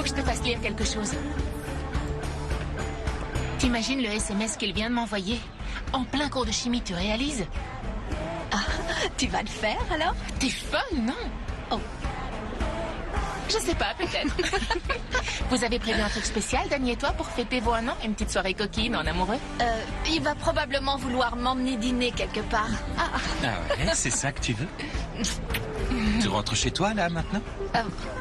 que je te fasse lire quelque chose. T'imagines le SMS qu'il vient de m'envoyer? En plein cours de chimie, tu réalises? Ah, tu vas le faire alors? T'es folle, non? Oh. Je sais pas, peut-être. Vous avez prévu un truc spécial, Dani et toi, pour fêter vos 1 an? Une petite soirée coquine en amoureux? Il va probablement vouloir m'emmener dîner quelque part. Ah ouais, c'est ça que tu veux? Tu rentres chez toi, là, maintenant?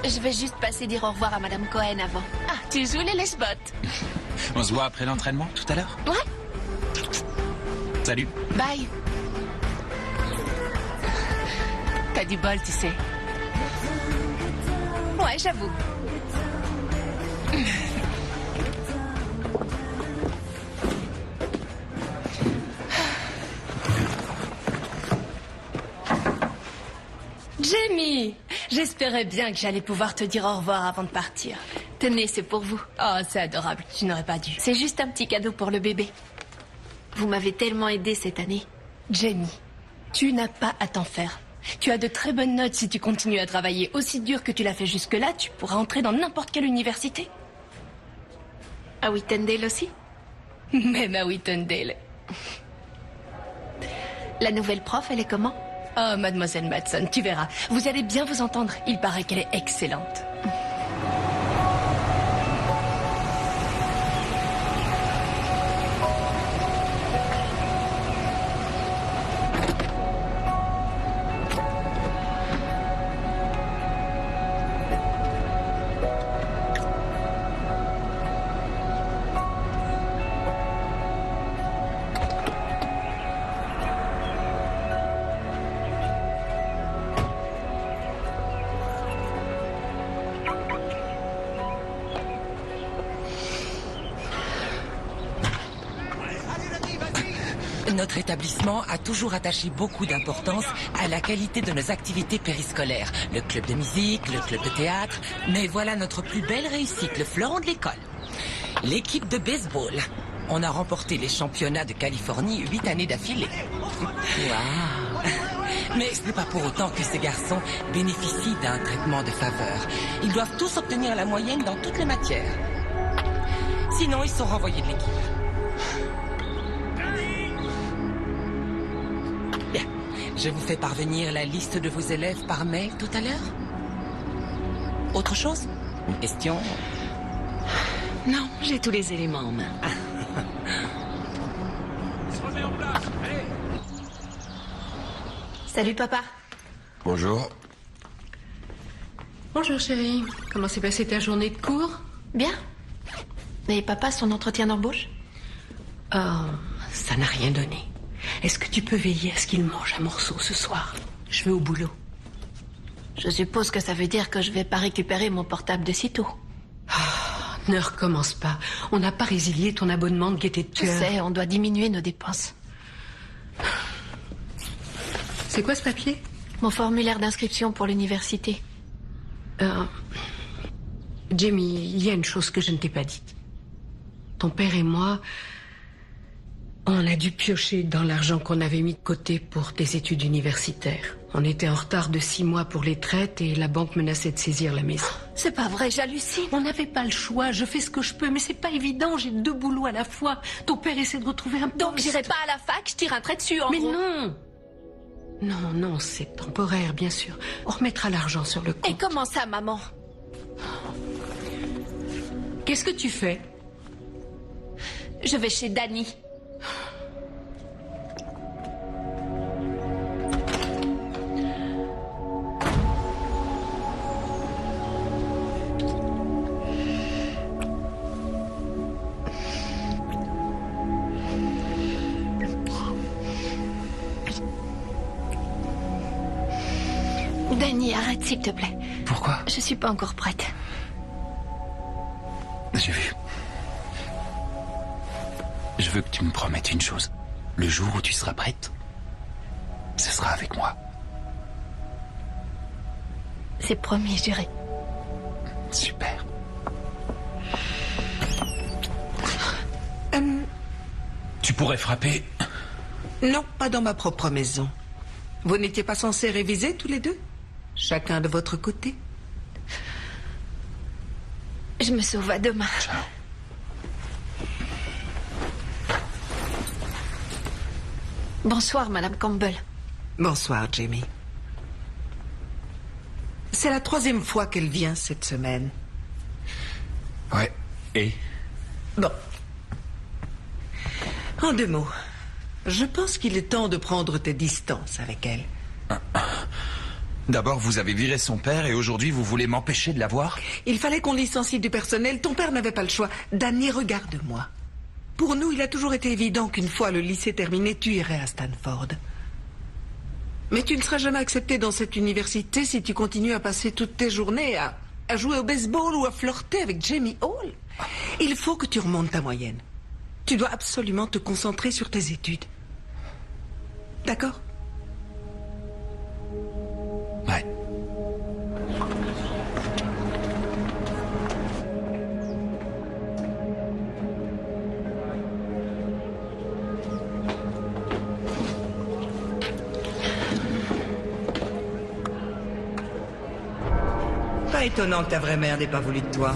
Je vais juste passer dire au revoir à Madame Cohen avant. Ah, tu joues les lèche-bottes. On se voit après l'entraînement, tout à l'heure? Ouais. Salut. Bye. T'as du bol, tu sais. Ouais, j'avoue. Jamie, j'espérais bien que j'allais pouvoir te dire au revoir avant de partir. Tenez, c'est pour vous. Oh, c'est adorable, tu n'aurais pas dû. C'est juste un petit cadeau pour le bébé. Vous m'avez tellement aidé cette année. Jamie, tu n'as pas à t'en faire. Tu as de très bonnes notes si tu continues à travailler aussi dur que tu l'as fait jusque-là. Tu pourras entrer dans n'importe quelle université. À Whitendale aussi? Même à Whitendale. La nouvelle prof, elle est comment? Oh, mademoiselle Madsen, tu verras. Vous allez bien vous entendre. Il paraît qu'elle est excellente. Notre établissement a toujours attaché beaucoup d'importance à la qualité de nos activités périscolaires. Le club de musique, le club de théâtre. Mais voilà notre plus belle réussite, le fleuron de l'école. L'équipe de baseball. On a remporté les championnats de Californie 8 années d'affilée. Waouh! Mais ce n'est pas pour autant que ces garçons bénéficient d'un traitement de faveur. Ils doivent tous obtenir la moyenne dans toutes les matières. Sinon, ils sont renvoyés de l'équipe. Je vous fais parvenir la liste de vos élèves par mail tout à l'heure. Autre chose? Une question? Non, j'ai tous les éléments en main. Salut papa. Bonjour. Bonjour chérie. Comment s'est passée ta journée de cours? Bien. Et papa, son entretien d'embauche? Oh, ça n'a rien donné. Est-ce que tu peux veiller à ce qu'il mange un morceau ce soir? Je vais au boulot. Je suppose que ça veut dire que je vais pas récupérer mon portable de sitôt. Oh, ne recommence pas. On n'a pas résilié ton abonnement de gaieté de Je cœur. sais, on doit diminuer nos dépenses. C'est quoi ce papier? Mon formulaire d'inscription pour l'université. Jamie, il y a une chose que je ne t'ai pas dite. Ton père et moi, on a dû piocher dans l'argent qu'on avait mis de côté pour tes études universitaires. On était en retard de 6 mois pour les traites et la banque menaçait de saisir la maison. C'est pas vrai, j'hallucine. On n'avait pas le choix, je fais ce que je peux, mais c'est pas évident, j'ai 2 boulots à la fois. Ton père essaie de retrouver un poste. Donc j'irai pas à la fac, je tire un trait dessus en Mais gros. non! Non, c'est temporaire, bien sûr. On remettra l'argent sur le compte. Et comment ça, maman? Qu'est-ce que tu fais? Je vais chez Dani. Dani, arrête s'il te plaît. Pourquoi? Je suis pas encore prête. J'ai vu. Je veux que tu me promettes une chose. Le jour où tu seras prête, ce sera avec moi. C'est promis, j'irai. Super. Tu pourrais frapper. Non, pas dans ma propre maison. Vous n'étiez pas censés réviser tous les deux? Chacun de votre côté? Je me sauve à demain. Ciao. Bonsoir, Madame Campbell. Bonsoir, Jamie. C'est la 3e fois qu'elle vient cette semaine. Ouais. Et Bon. En 2 mots, je pense qu'il est temps de prendre tes distances avec elle. d'abord, vous avez viré son père et aujourd'hui, vous voulez m'empêcher de la voir? Il fallait qu'on licencie du personnel. Ton père n'avait pas le choix. Danny, regarde-moi. Pour nous, il a toujours été évident qu'une fois le lycée terminé, tu irais à Stanford. Mais tu ne seras jamais accepté dans cette université si tu continues à passer toutes tes journées à jouer au baseball ou à flirter avec Jamie Hall. Il faut que tu remontes ta moyenne. Tu dois absolument te concentrer sur tes études. D'accord? Ouais. Pas étonnant que ta vraie mère n'ait pas voulu de toi.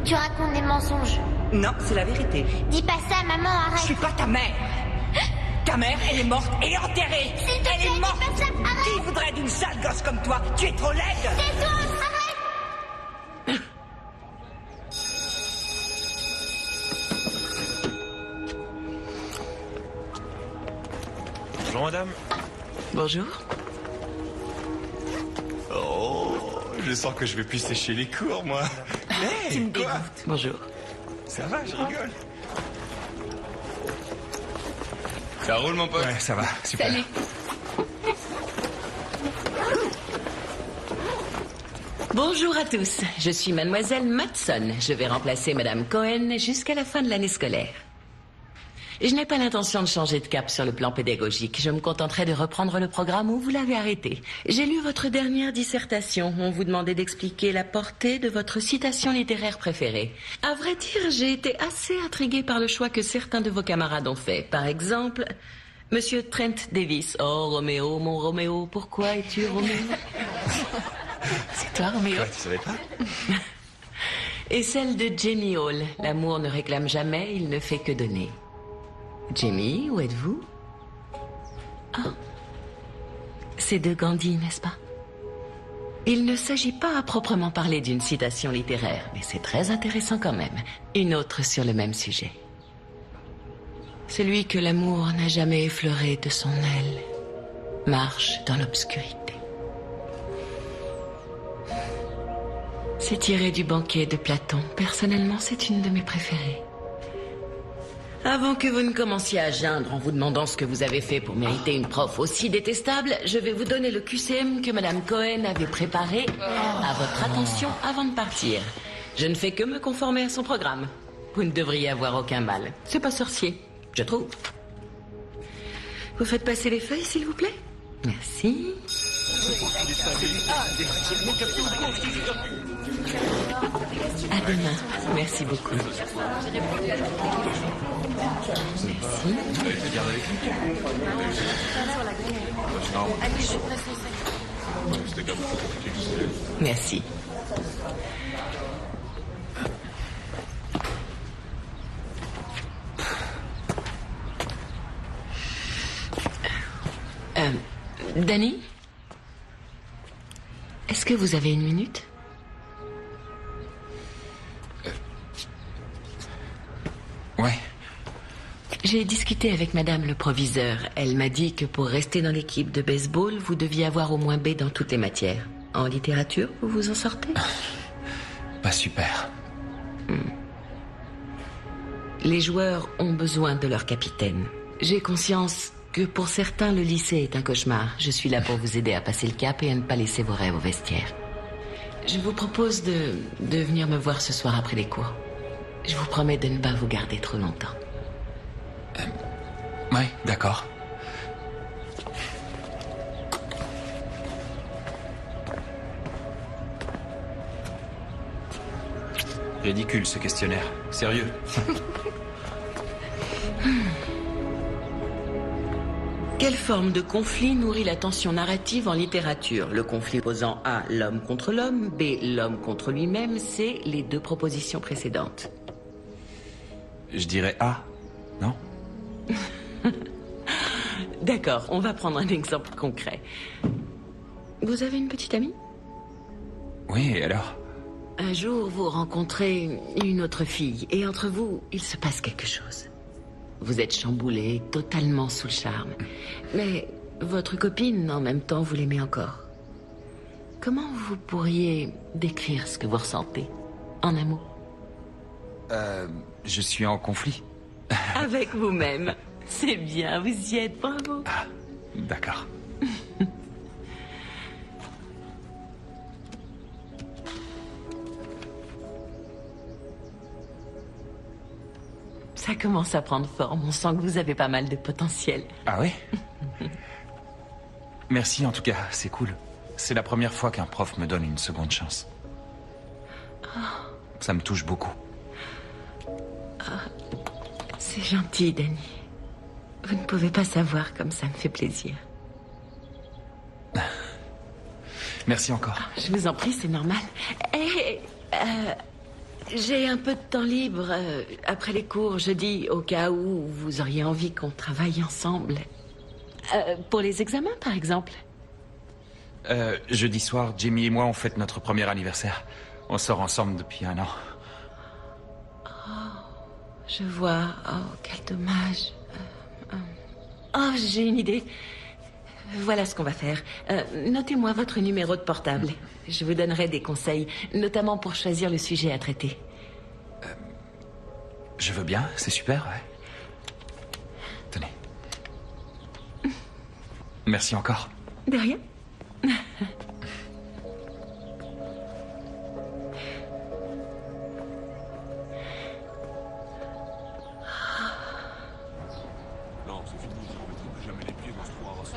Tu racontes des mensonges. Non, c'est la vérité. Dis pas ça, maman, Je arrête. suis pas ta mère. Ta mère, elle est morte, elle est enterrée. S'il te Elle plaît, est morte. dis pas ça, arrête. Qui voudrait d'une sale gosse comme toi? Tu es trop laide. Tais-toi, arrête. Bonjour madame. Bonjour. Oh, je sens que je vais plus sécher les cours, moi. Hey, quoi? Bonjour. Ça va, je rigole. Ça roule, mon pote? Ouais, ça va. Super. Salut. Bonjour à tous, je suis mademoiselle Matson. Je vais remplacer madame Cohen jusqu'à la fin de l'année scolaire. Je n'ai pas l'intention de changer de cap sur le plan pédagogique. Je me contenterai de reprendre le programme où vous l'avez arrêté. J'ai lu votre dernière dissertation. On vous demandait d'expliquer la portée de votre citation littéraire préférée. À vrai dire, j'ai été assez intriguée par le choix que certains de vos camarades ont fait. Par exemple, Monsieur Trent Davis. Oh, Roméo, mon Roméo, pourquoi es-tu Roméo? C'est toi, Roméo. Ouais, tu savais pas? Et celle de Jamie Hall. L'amour ne réclame jamais, il ne fait que donner. Jamie, où êtes-vous? Ah. C'est de Gandhi, n'est-ce pas? Il ne s'agit pas à proprement parler d'une citation littéraire, mais c'est très intéressant quand même. Une autre sur le même sujet. Celui que l'amour n'a jamais effleuré de son aile marche dans l'obscurité. C'est tiré du banquet de Platon. Personnellement, c'est une de mes préférées. Avant que vous ne commenciez à geindre en vous demandant ce que vous avez fait pour mériter une prof aussi détestable, je vais vous donner le QCM que madame Cohen avait préparé à votre attention avant de partir. Je ne fais que me conformer à son programme. Vous ne devriez avoir aucun mal. C'est pas sorcier, je trouve. Vous faites passer les feuilles, s'il vous plaît? Merci. À demain. Merci beaucoup. Merci. Merci. Danny? Est-ce que vous avez une minute? Ouais. J'ai discuté avec madame le proviseur. Elle m'a dit que pour rester dans l'équipe de baseball, vous deviez avoir au moins B dans toutes les matières. En littérature, vous vous en sortez? Pas super. Les joueurs ont besoin de leur capitaine. J'ai conscience que pour certains, le lycée est un cauchemar. Je suis là pour vous aider à passer le cap et à ne pas laisser vos rêves au vestiaire. Je vous propose de venir me voir ce soir après les cours. Je vous promets de ne pas vous garder trop longtemps. Ouais, d'accord. Ridicule ce questionnaire. Sérieux. Quelle forme de conflit nourrit la tension narrative en littérature? Le conflit opposant A, l'homme contre l'homme, B, l'homme contre lui-même, C, les deux propositions précédentes. Je dirais A, non? D'accord, on va prendre un exemple concret. Vous avez une petite amie? Oui, et alors? Un jour, vous rencontrez une autre fille, et entre vous, il se passe quelque chose. Vous êtes chamboulé, totalement sous le charme. Mais votre copine, en même temps, vous l'aimez encore. Comment vous pourriez décrire ce que vous ressentez, en un mot? Je suis en conflit. Avec vous-même. C'est bien, vous y êtes, bravo. Ah, d'accord. Ça commence à prendre forme, on sent que vous avez pas mal de potentiel. Ah oui? Merci en tout cas, c'est cool. C'est la première fois qu'un prof me donne une seconde chance. Ça me touche beaucoup. C'est gentil, Danny. Vous ne pouvez pas savoir comme ça me fait plaisir. Merci encore. Je vous en prie, c'est normal. J'ai un peu de temps libre après les cours jeudi, au cas où vous auriez envie qu'on travaille ensemble. Pour les examens, par exemple. Jeudi soir, Jamie et moi, on fête notre premier anniversaire. On sort ensemble depuis 1 an. Je vois. Oh, quel dommage. Oh, j'ai une idée. Voilà ce qu'on va faire. Notez-moi votre numéro de portable. Je vous donnerai des conseils, notamment pour choisir le sujet à traiter. Je veux bien, c'est super, ouais. Tenez. Merci encore. De rien.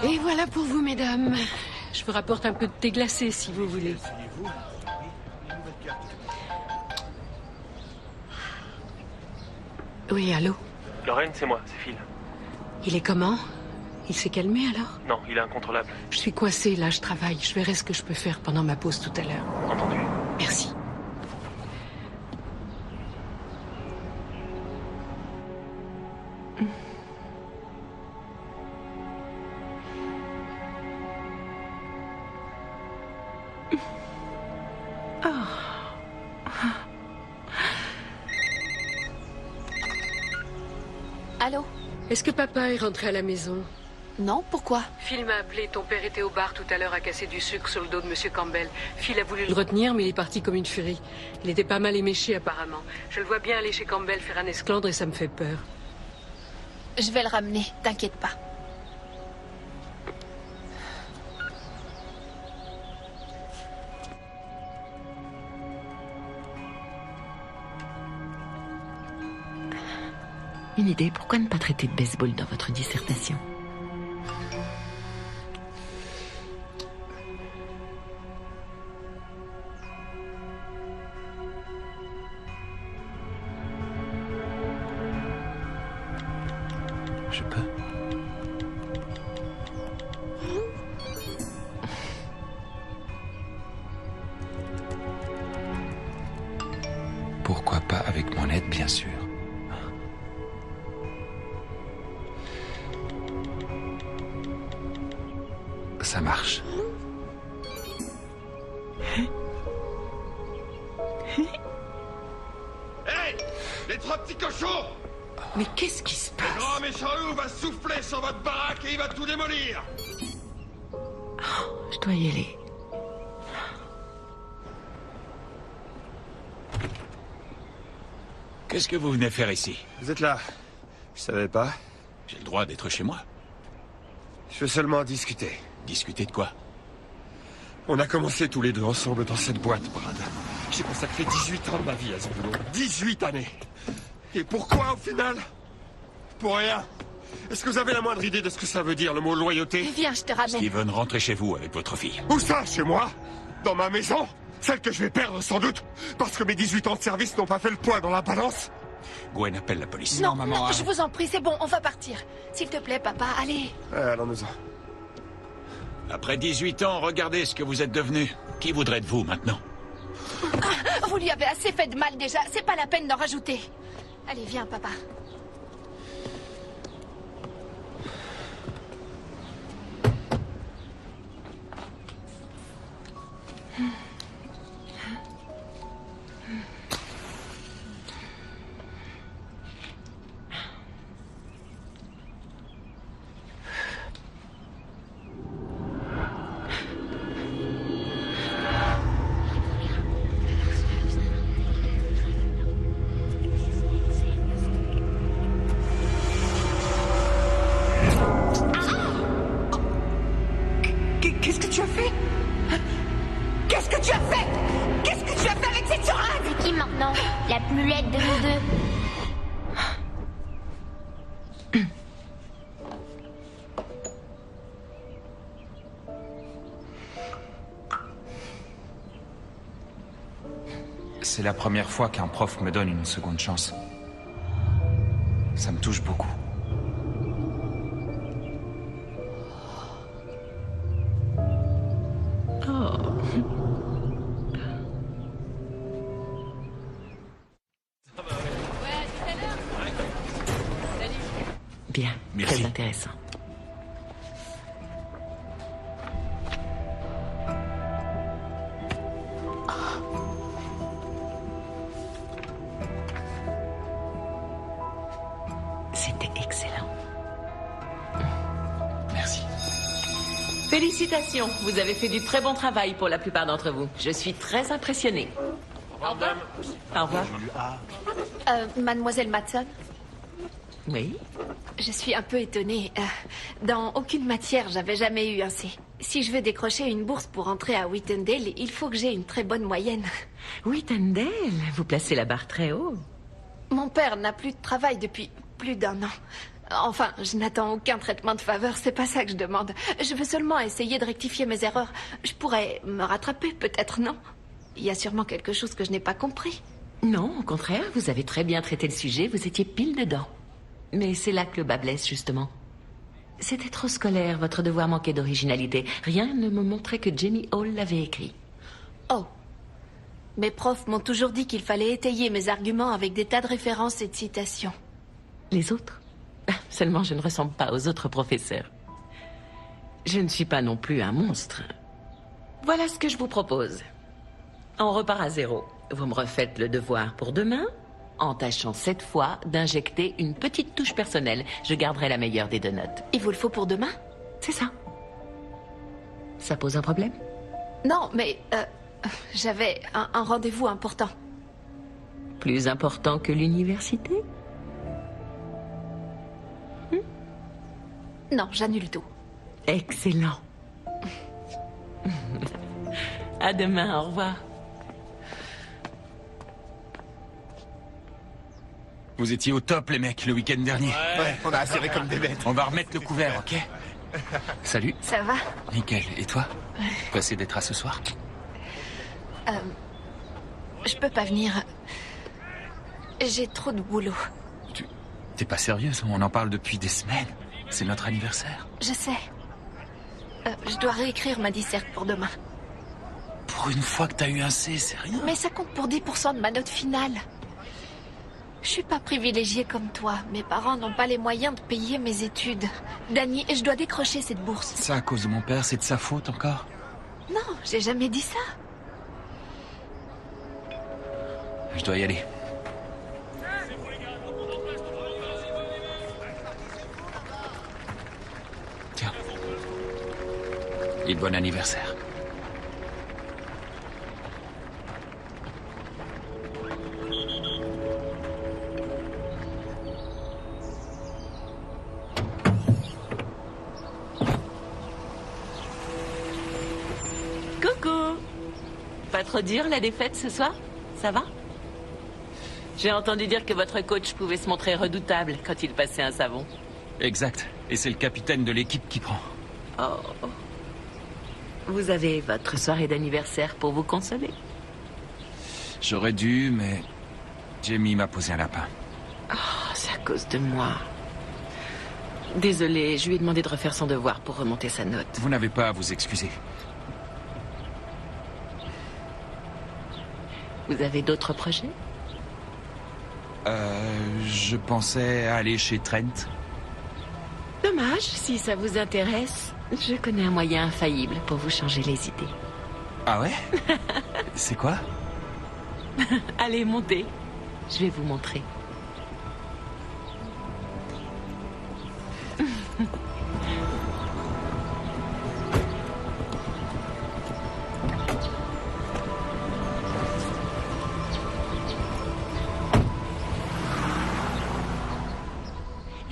Et voilà pour vous, mesdames. Je vous rapporte un peu de thé glacé, si vous voulez. Oui, allô? Lorraine, c'est moi, c'est Phil. Il est comment? Il s'est calmé, alors? Non, il est incontrôlable. Je suis coincée, là, je travaille. Je verrai ce que je peux faire pendant ma pause tout à l'heure. Entendu. Merci. Allô? Est-ce que papa est rentré à la maison? Non, pourquoi? Phil m'a appelé. Ton père était au bar tout à l'heure à casser du sucre sur le dos de Monsieur Campbell. Phil a voulu le retenir, mais il est parti comme une furie. Il était pas mal éméché, apparemment. Je le vois bien aller chez Campbell faire un esclandre et ça me fait peur. Je vais le ramener, t'inquiète pas. Une idée, pourquoi ne pas traiter de baseball dans votre dissertation? Je peux. Pourquoi pas avec mon aide, bien sûr. Ça marche. Hey! Les 3 petits cochons! Mais qu'est-ce qui se passe? Le grand méchant loup va souffler sur votre baraque et il va tout démolir! Je dois y aller. Qu'est-ce que vous venez faire ici? Vous êtes là. Je savais pas. J'ai le droit d'être chez moi. Je veux seulement discuter. Discuter de quoi? On a commencé tous les deux ensemble dans cette boîte, Brad. J'ai consacré 18 ans de ma vie à ce boulot. 18 années. Et pourquoi, au final? Pour rien. Est-ce que vous avez la moindre idée de ce que ça veut dire, le mot loyauté? Viens, je te ramène. Steven, rentrez chez vous avec votre fille. Où ça, chez moi? Dans ma maison? Celle que je vais perdre, sans doute, parce que mes 18 ans de service n'ont pas fait le poids dans la balance? Gwen, appelle la police. Non, non, je vous en prie, c'est bon, on va partir. S'il te plaît, papa, allez. Allons-nous-en. Après 18 ans, regardez ce que vous êtes devenu. Qui voudrait de vous maintenant? Ah, vous lui avez assez fait de mal déjà, c'est pas la peine d'en rajouter. Allez, viens, papa. Qu'est-ce que tu as fait? Qu'est-ce que tu as fait? Qu'est-ce que tu as fait avec cette seringue? C'est qui maintenant? La plus laide de nous deux. C'est la première fois qu'un prof me donne une seconde chance. Ça me touche beaucoup. Bien, merci. Très intéressant. C'était excellent. Merci. Félicitations, vous avez fait du très bon travail pour la plupart d'entre vous. Je suis très impressionnée. Au revoir, madame. Au revoir. Mademoiselle Matson, Oui. je suis un peu étonnée. Dans aucune matière, j'avais jamais eu un C. Si je veux décrocher une bourse pour entrer à Whitendale, il faut que j'ai une très bonne moyenne. Whitendale, vous placez la barre très haut. Mon père n'a plus de travail depuis plus d'1 an. Enfin, je n'attends aucun traitement de faveur, c'est pas ça que je demande. Je veux seulement essayer de rectifier mes erreurs. Je pourrais me rattraper, peut-être, non? Il y a sûrement quelque chose que je n'ai pas compris. Non, au contraire, vous avez très bien traité le sujet, vous étiez pile dedans. Mais c'est là que le bas blesse, justement. C'était trop scolaire, votre devoir manquait d'originalité. Rien ne me montrait que Jamie Hall l'avait écrit. Oh. Mes profs m'ont toujours dit qu'il fallait étayer mes arguments avec des tas de références et de citations. Les autres? Seulement, je ne ressemble pas aux autres professeurs. Je ne suis pas non plus un monstre. Voilà ce que je vous propose. On repart à zéro. Vous me refaites le devoir pour demain, en tâchant cette fois d'injecter une petite touche personnelle. Je garderai la meilleure des 2 notes. Il vous le faut pour demain? C'est ça. Ça pose un problème? Non, mais j'avais un rendez-vous important. Plus important que l'université? Non, j'annule tout. Excellent. À demain, au revoir. Vous étiez au top, les mecs, le week-end dernier. Ouais, on a assuré comme des bêtes. On va remettre le couvert, ok? Salut. Ça va? Nickel. Et toi? Pressé d'être à ce soir? Je peux pas venir. J'ai trop de boulot. T'es pas sérieuse? On en parle depuis des semaines. C'est notre anniversaire. Je sais. Je dois réécrire ma disserte pour demain. Pour une fois que t'as eu un C, c'est rien. Mais ça compte pour 10% de ma note finale. Je suis pas privilégiée comme toi. Mes parents n'ont pas les moyens de payer mes études. Danny, je dois décrocher cette bourse. Ça à cause de mon père, c'est de sa faute encore? Non, j'ai jamais dit ça. Je dois y aller. Tiens. Et bon anniversaire. Coucou. Pas trop dur la défaite ce soir? Ça va? J'ai entendu dire que votre coach pouvait se montrer redoutable quand il passait un savon. Exact. Et c'est le capitaine de l'équipe qui prend. Oh. Vous avez votre soirée d'anniversaire pour vous consoler? J'aurais dû, mais Jamie m'a posé un lapin. Oh, c'est à cause de moi. Désolée, je lui ai demandé de refaire son devoir pour remonter sa note. Vous n'avez pas à vous excuser. Vous avez d'autres projets? Je pensais aller chez Trent. Dommage, si ça vous intéresse. Je connais un moyen infaillible pour vous changer les idées. Ah ouais? C'est quoi? Allez, montez. Je vais vous montrer.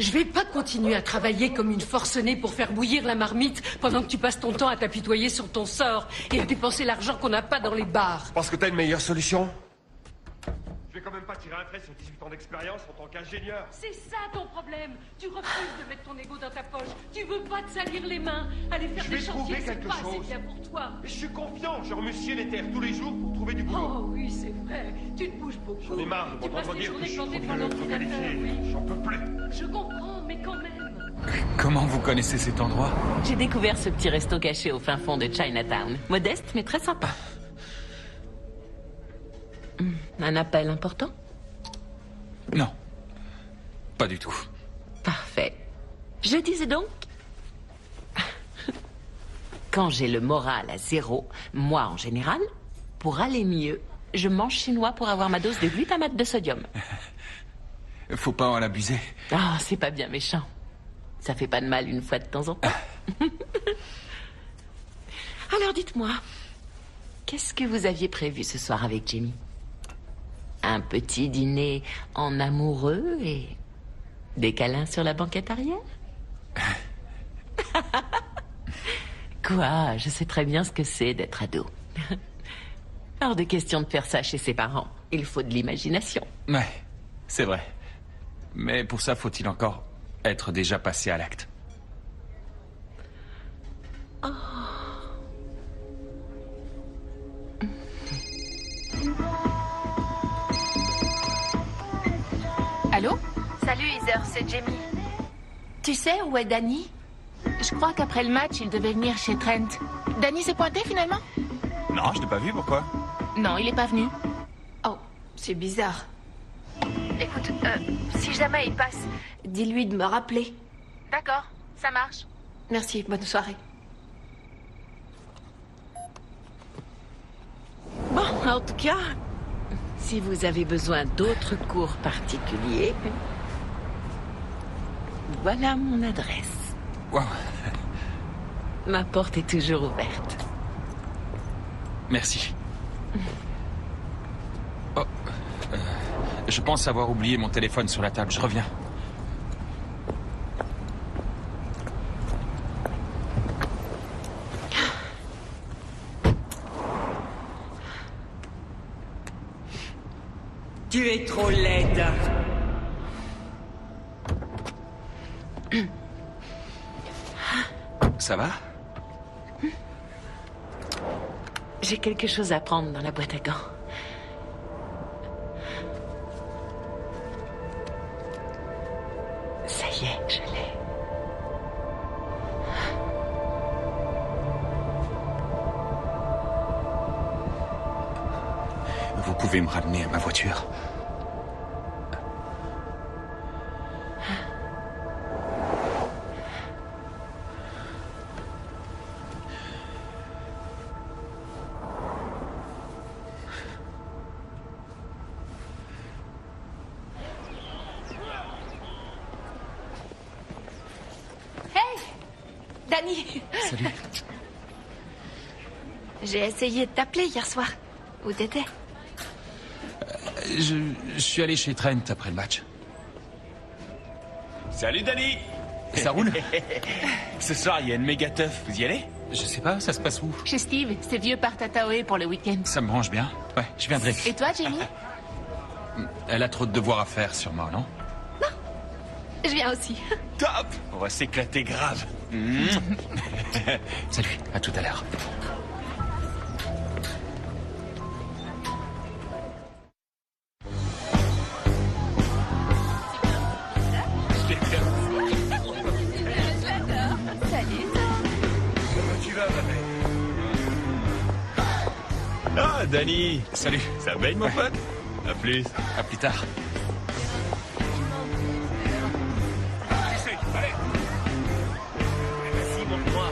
Je vais pas continuer à travailler comme une forcenée pour faire bouillir la marmite pendant que tu passes ton temps à t'apitoyer sur ton sort et à dépenser l'argent qu'on n'a pas dans les bars. Parce que t'as une meilleure solution? Je vais quand même pas tirer un trait sur 18 ans d'expérience en tant qu'ingénieur. C'est ça ton problème. Tu refuses de mettre ton ego dans ta poche. Tu veux pas te salir les mains. Aller faire des chantiers, c'est pas assez bien pour toi. Mais je suis confiant, je remusier les terres tous les jours pour trouver du boulot. Oh oui, c'est vrai. Tu te bouges beaucoup. J'en ai marre de Tu passes m'entendre tes dire que journées je suis planté trop devant vieux, trop l'ordinateur, qualifié. oui. J'en peux plus. Je comprends, mais quand même. Comment vous connaissez cet endroit? J'ai découvert ce petit resto caché au fin fond de Chinatown. Modeste, mais très sympa. Un appel important? Non. Pas du tout. Parfait. Je disais donc... Quand j'ai le moral à 0, moi en général, pour aller mieux, je mange chinois pour avoir ma dose de glutamate de sodium. Faut pas en abuser. Ah, c'est pas bien méchant. Ça fait pas de mal une fois de temps en temps. Alors dites-moi, qu'est-ce que vous aviez prévu ce soir avec Jamie? Un petit dîner en amoureux et des câlins sur la banquette arrière? Quoi? Je sais très bien ce que c'est d'être ado. Hors de question de faire ça chez ses parents. Il faut de l'imagination. Ouais, c'est vrai. Mais pour ça, faut-il encore être déjà passé à l'acte? Oh. Allô? Salut Heather, c'est Jamie. Tu sais où est Danny? Je crois qu'après le match, il devait venir chez Trent. Danny s'est pointé finalement? Non, je t'ai pas vu, pourquoi? Non, il est pas venu. Oh, c'est bizarre. Écoute, si jamais il passe, dis-lui de me rappeler. D'accord, ça marche. Merci, bonne soirée. Bon, en tout cas, si vous avez besoin d'autres cours particuliers, voilà mon adresse. Wow. Ma porte est toujours ouverte. Merci. Oh. Je pense avoir oublié mon téléphone sur la table. Je reviens. Tu es trop laide. Ça va? J'ai quelque chose à prendre dans la boîte à gants. Ça y est, je l'ai. Vous pouvez me ramener à ma voiture? Danny! Salut. J'ai essayé de t'appeler hier soir. Où t'étais? Je suis allé chez Trent après le match. Salut Danny. Ça roule? Ce soir, il y a une méga teuf. Vous y allez? Je sais pas, ça se passe où? Chez Steve, ses vieux partent à Taoé pour le week-end. Ça me branche bien. Ouais, je viendrai. Et toi, Jamie? Elle a trop de devoirs à faire, sûrement, non? Je viens aussi. Top. On va s'éclater grave. Salut, à tout à l'heure. Ah, Danny. Salut. Ça baigne, mon pote? À plus. À plus tard. Allez. Vas-y, montre-moi.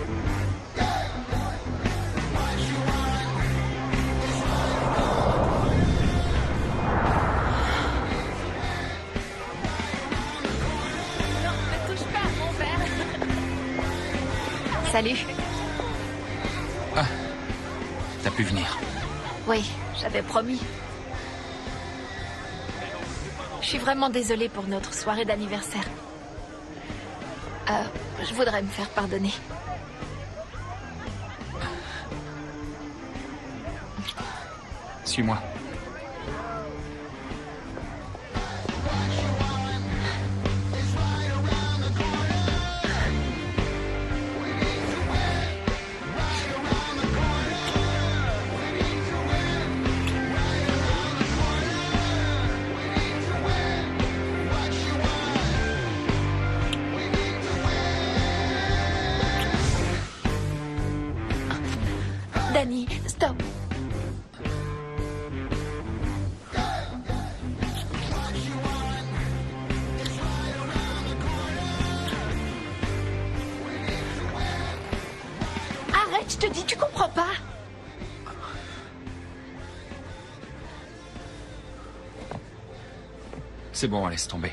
Ne touche pas, mon père. Salut. Ah, t'as pu venir. Oui, j'avais promis. Je suis vraiment désolée pour notre soirée d'anniversaire. Je voudrais me faire pardonner. Suis-moi. Danny, stop. Arrête, je te dis, tu comprends pas. C'est bon, laisse tomber.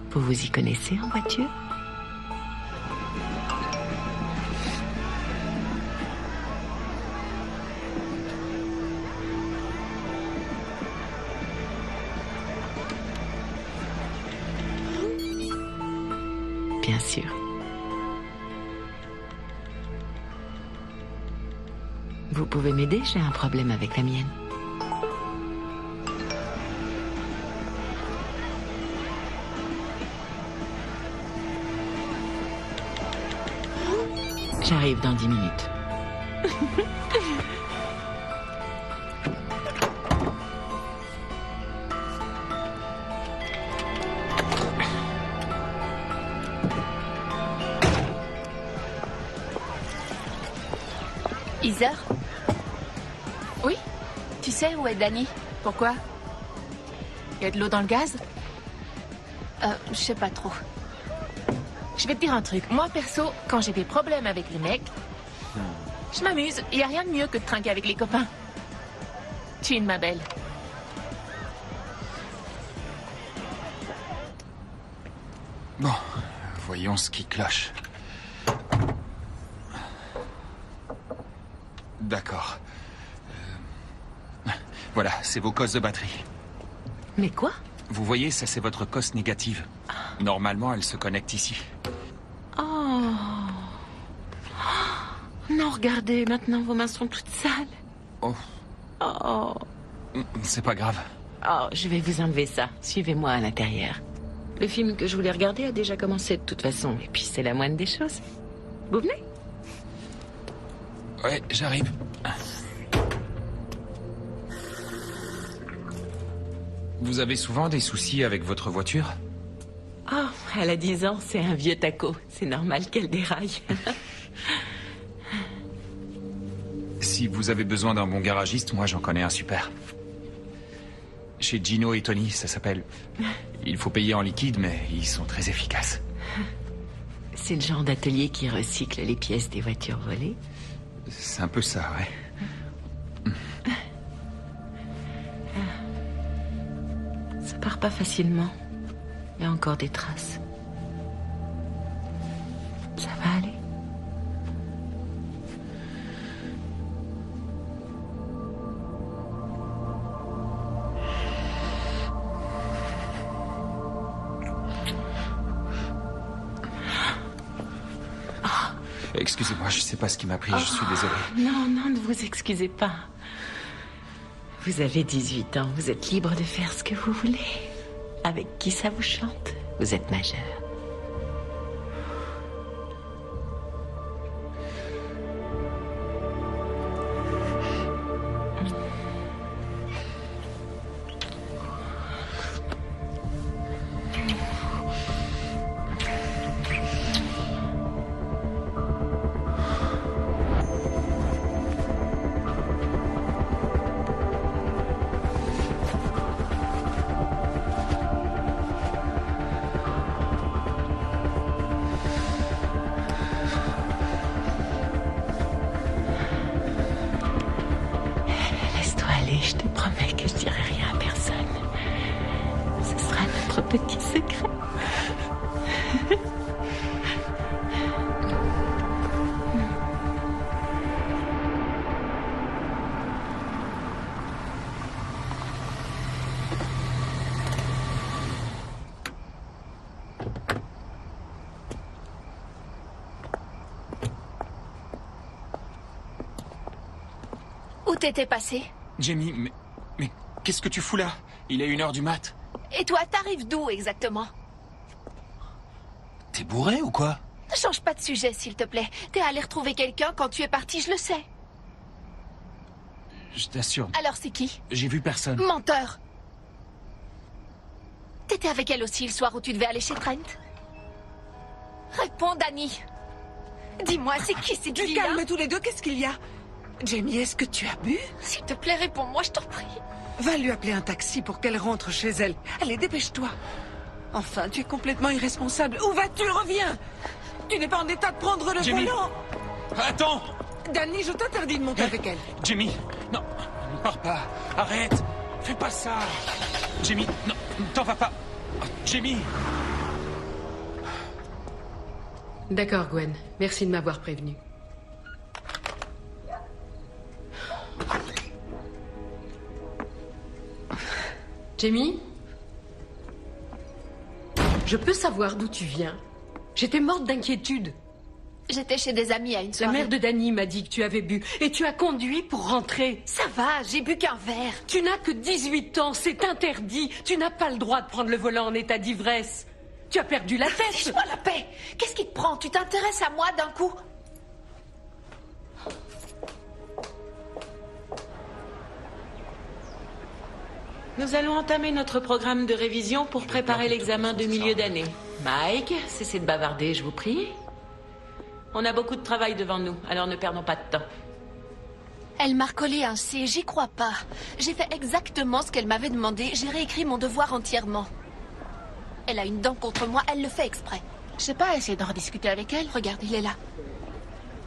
Vous vous y connaissez en voiture? Bien sûr. Vous pouvez m'aider? J'ai un problème avec la mienne. J'arrive dans 10 minutes. Heather? Oui? Tu sais où est Danny? Pourquoi? Il y a de l'eau dans le gaz? Je sais pas trop. Je vais te dire un truc. Moi, perso, quand j'ai des problèmes avec les mecs, je m'amuse. Il n'y a rien de mieux que de trinquer avec les copains. Tu es une ma belle. Bon, voyons ce qui cloche. D'accord. Voilà, c'est vos cosses de batterie. Mais quoi? Vous voyez, ça c'est votre cosse négative. Normalement, elle se connecte ici. Oh. Non, regardez, maintenant vos mains sont toutes sales. Oh. Oh. C'est pas grave. Oh, je vais vous enlever ça. Suivez-moi à l'intérieur. Le film que je voulais regarder a déjà commencé de toute façon. Et puis c'est la moindre des choses. Vous venez? Ouais, j'arrive. Vous avez souvent des soucis avec votre voiture? Oh, elle a 10 ans, c'est un vieux taco. C'est normal qu'elle déraille. Si vous avez besoin d'un bon garagiste, moi j'en connais un super. Chez Gino et Tony, ça s'appelle. Il faut payer en liquide, mais ils sont très efficaces. C'est le genre d'atelier qui recycle les pièces des voitures volées. C'est un peu ça, ouais. Ça part pas facilement. Il y a encore des traces. Ça va aller? Excusez-moi, je sais pas ce qui m'a pris, je suis désolé. Non, non, ne vous excusez pas. Vous avez 18 ans, vous êtes libre de faire ce que vous voulez. Avec qui ça vous chante? Vous êtes majeur. petit secret. Où t'étais passé? Jamie, mais qu'est-ce que tu fous là? Il est 1h du mat. Et toi, t'arrives d'où exactement? T'es bourré ou quoi? Ne change pas de sujet, s'il te plaît. T'es allé retrouver quelqu'un quand tu es parti, je le sais. Je t'assure. Alors c'est qui? J'ai vu personne. Menteur! T'étais avec elle aussi le soir où tu devais aller chez Trent? Réponds, Danny. Dis-moi, c'est qui cette Du fille-là? calme tous les deux, qu'est-ce qu'il y a? Jamie, est-ce que tu as bu? S'il te plaît, réponds-moi, je t'en prie. Va lui appeler un taxi pour qu'elle rentre chez elle. Allez, dépêche-toi. Enfin, tu es complètement irresponsable. Où vas-tu? Reviens! Tu n'es pas en état de prendre le Jamie. volant! Attends! Danny, je t'interdis de monter avec elle. Jamie, non, ne pars pas. Arrête! Fais pas ça! Jamie, non, t'en vas pas. Jamie! D'accord, Gwen. Merci de m'avoir prévenu. Jamie? Je peux savoir d'où tu viens? J'étais morte d'inquiétude. J'étais chez des amis à une La soirée. mère de Danny m'a dit que tu avais bu et tu as conduit pour rentrer. Ça va, j'ai bu qu'un verre. Tu n'as que 18 ans, c'est interdit. Tu n'as pas le droit de prendre le volant en état d'ivresse. Tu as perdu la tête. Fiche-moi la paix. Qu'est-ce qui te prend? Tu t'intéresses à moi d'un coup? Nous allons entamer notre programme de révision pour préparer l'examen de milieu d'année. Mike, cessez de bavarder, je vous prie. On a beaucoup de travail devant nous, alors ne perdons pas de temps. Elle m'a recollé un C, j'y crois pas. J'ai fait exactement ce qu'elle m'avait demandé, j'ai réécrit mon devoir entièrement. Elle a une dent contre moi, elle le fait exprès. Je sais pas, essayer d'en rediscuter avec elle. Regarde, il est là.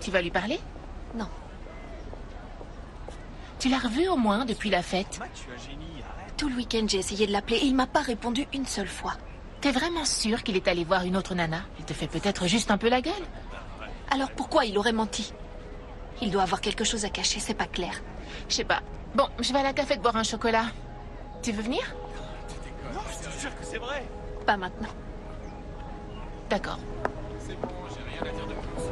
Tu vas lui parler? Non. Tu l'as revu au moins depuis la fête? Tout le week-end, j'ai essayé de l'appeler et il m'a pas répondu une seule fois. T'es vraiment sûr qu'il est allé voir une autre nana? Il te fait peut-être juste un peu la gueule? Alors pourquoi il aurait menti? Il doit avoir quelque chose à cacher, c'est pas clair. Je sais pas. Bon, je vais à la cafette boire un chocolat. Tu veux venir? Non, je te jure que c'est vrai. Pas maintenant. D'accord. C'est bon, j'ai rien à dire de plus.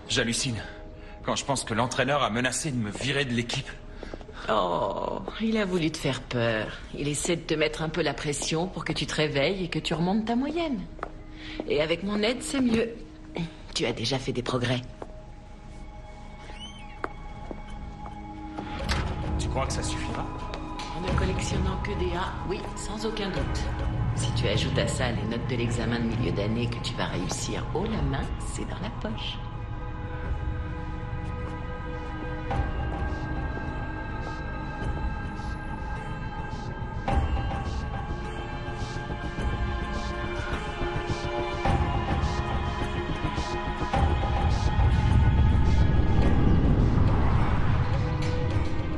J'hallucine quand je pense que l'entraîneur a menacé de me virer de l'équipe. Oh, il a voulu te faire peur. Il essaie de te mettre un peu la pression pour que tu te réveilles et que tu remontes ta moyenne. Et avec mon aide, c'est mieux. Tu as déjà fait des progrès. Tu crois que ça suffira? En ne collectionnant que des A, oui, sans aucun doute. Si tu ajoutes à ça les notes de l'examen de milieu d'année que tu vas réussir haut la main, c'est dans la poche.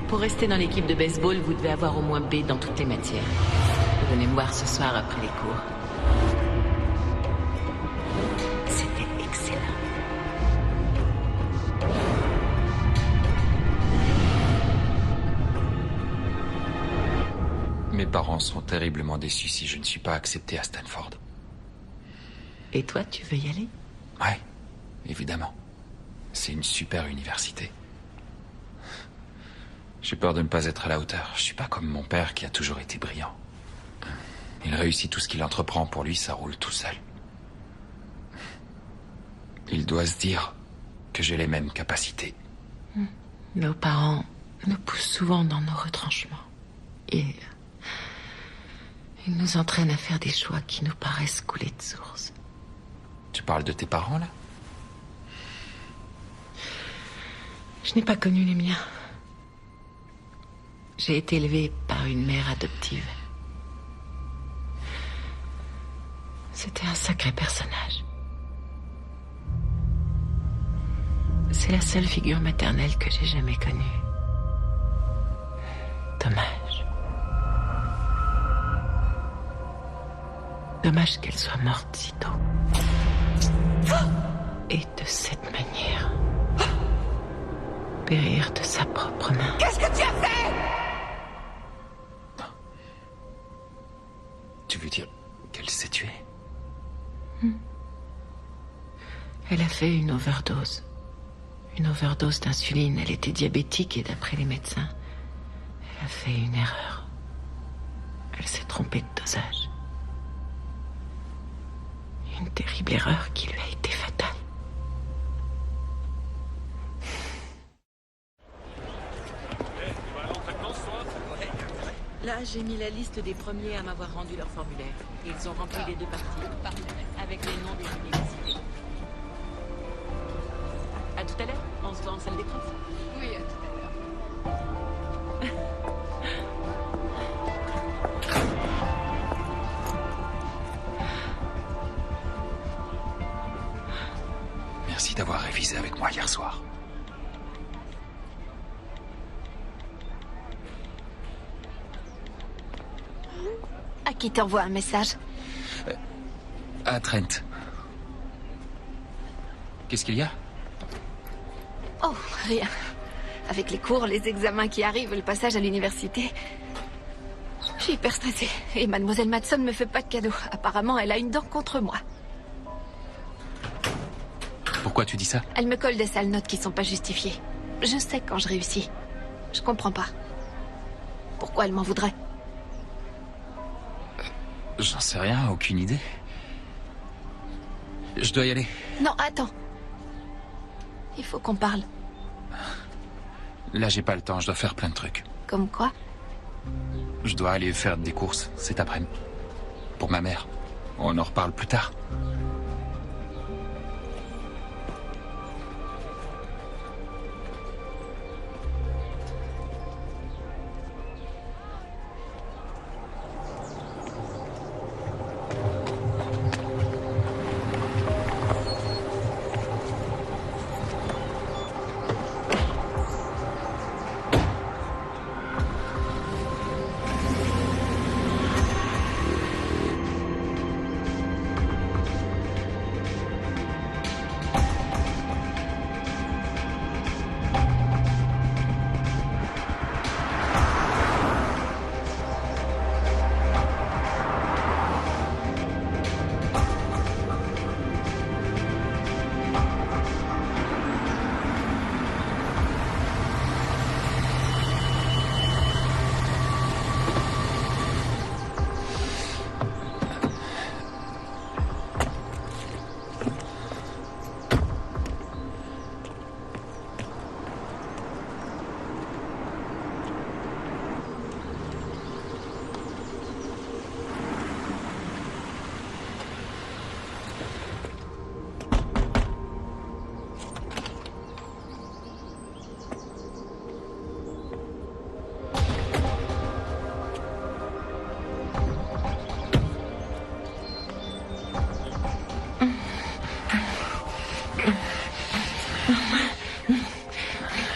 Pour rester dans l'équipe de baseball, vous devez avoir au moins B dans toutes les matières. Venez me voir ce soir après les cours. C'était excellent. Mes parents sont terriblement déçus si je ne suis pas accepté à Stanford. Et toi, tu veux y aller? Ouais, évidemment. C'est une super université. J'ai peur de ne pas être à la hauteur. Je suis pas comme mon père qui a toujours été brillant. Il réussit tout ce qu'il entreprend. Pour lui, ça roule tout seul. Il doit se dire que j'ai les mêmes capacités. Nos parents nous poussent souvent dans nos retranchements. Et ils nous entraînent à faire des choix qui nous paraissent couler de source. Tu parles de tes parents, là? Je n'ai pas connu les miens. J'ai été élevée par une mère adoptive. C'était un sacré personnage. C'est la seule figure maternelle que j'ai jamais connue. Dommage. Dommage qu'elle soit morte si tôt. Et de cette manière. Périr de sa propre main. Qu'est-ce que tu as fait? Tu veux dire qu'elle s'est tuée? Elle a fait une overdose. Une overdose d'insuline. Elle était diabétique et d'après les médecins, elle a fait une erreur. Elle s'est trompée de dosage. Une terrible erreur qui lui a été fatale. Là, j'ai mis la liste des premiers à m'avoir rendu leur formulaire. Ils ont rempli les 2 parties, avec les noms des universités. À tout à l'heure, on se voit en salle des profs. Oui, à tout à l'heure. Merci d'avoir révisé avec moi hier soir. À qui t'envoie un message? À Trent. Qu'est-ce qu'il y a? Oh, rien. Avec les cours, les examens qui arrivent, le passage à l'université. Je suis hyper stressée. Et mademoiselle Madsen me fait pas de cadeau. Apparemment, elle a une dent contre moi. Pourquoi tu dis ça? Elle me colle des sales notes qui sont pas justifiées. Je sais quand je réussis. Je comprends pas. Pourquoi elle m'en voudrait? J'en sais rien, aucune idée. Je dois y aller. Non, attends. Il faut qu'on parle. Là, j'ai pas le temps, je dois faire plein de trucs. Comme quoi? Je dois aller faire des courses cet après-midi. Pour ma mère. On en reparle plus tard.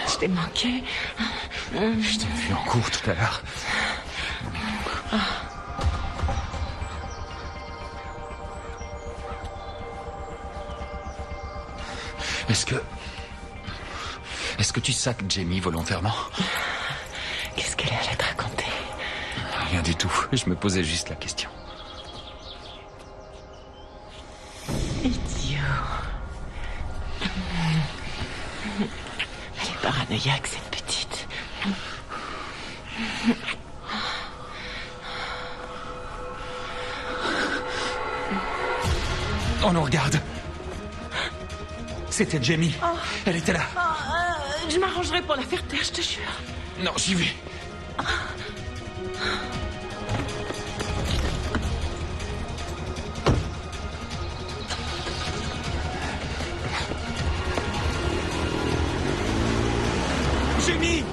Je t'ai manqué. Je t'ai vu en cours tout à l'heure. Est-ce que tu sacs Jamie volontairement? Qu'est-ce qu'elle allait te raconter? Rien du tout. Je me posais juste la question. Idiot. Elle est paranoïaque, cette petite. On nous regarde. C'était Jamie. Oh. Elle était là. Je m'arrangerai pour la faire taire, je te jure. Non, j'y vais. Jamie!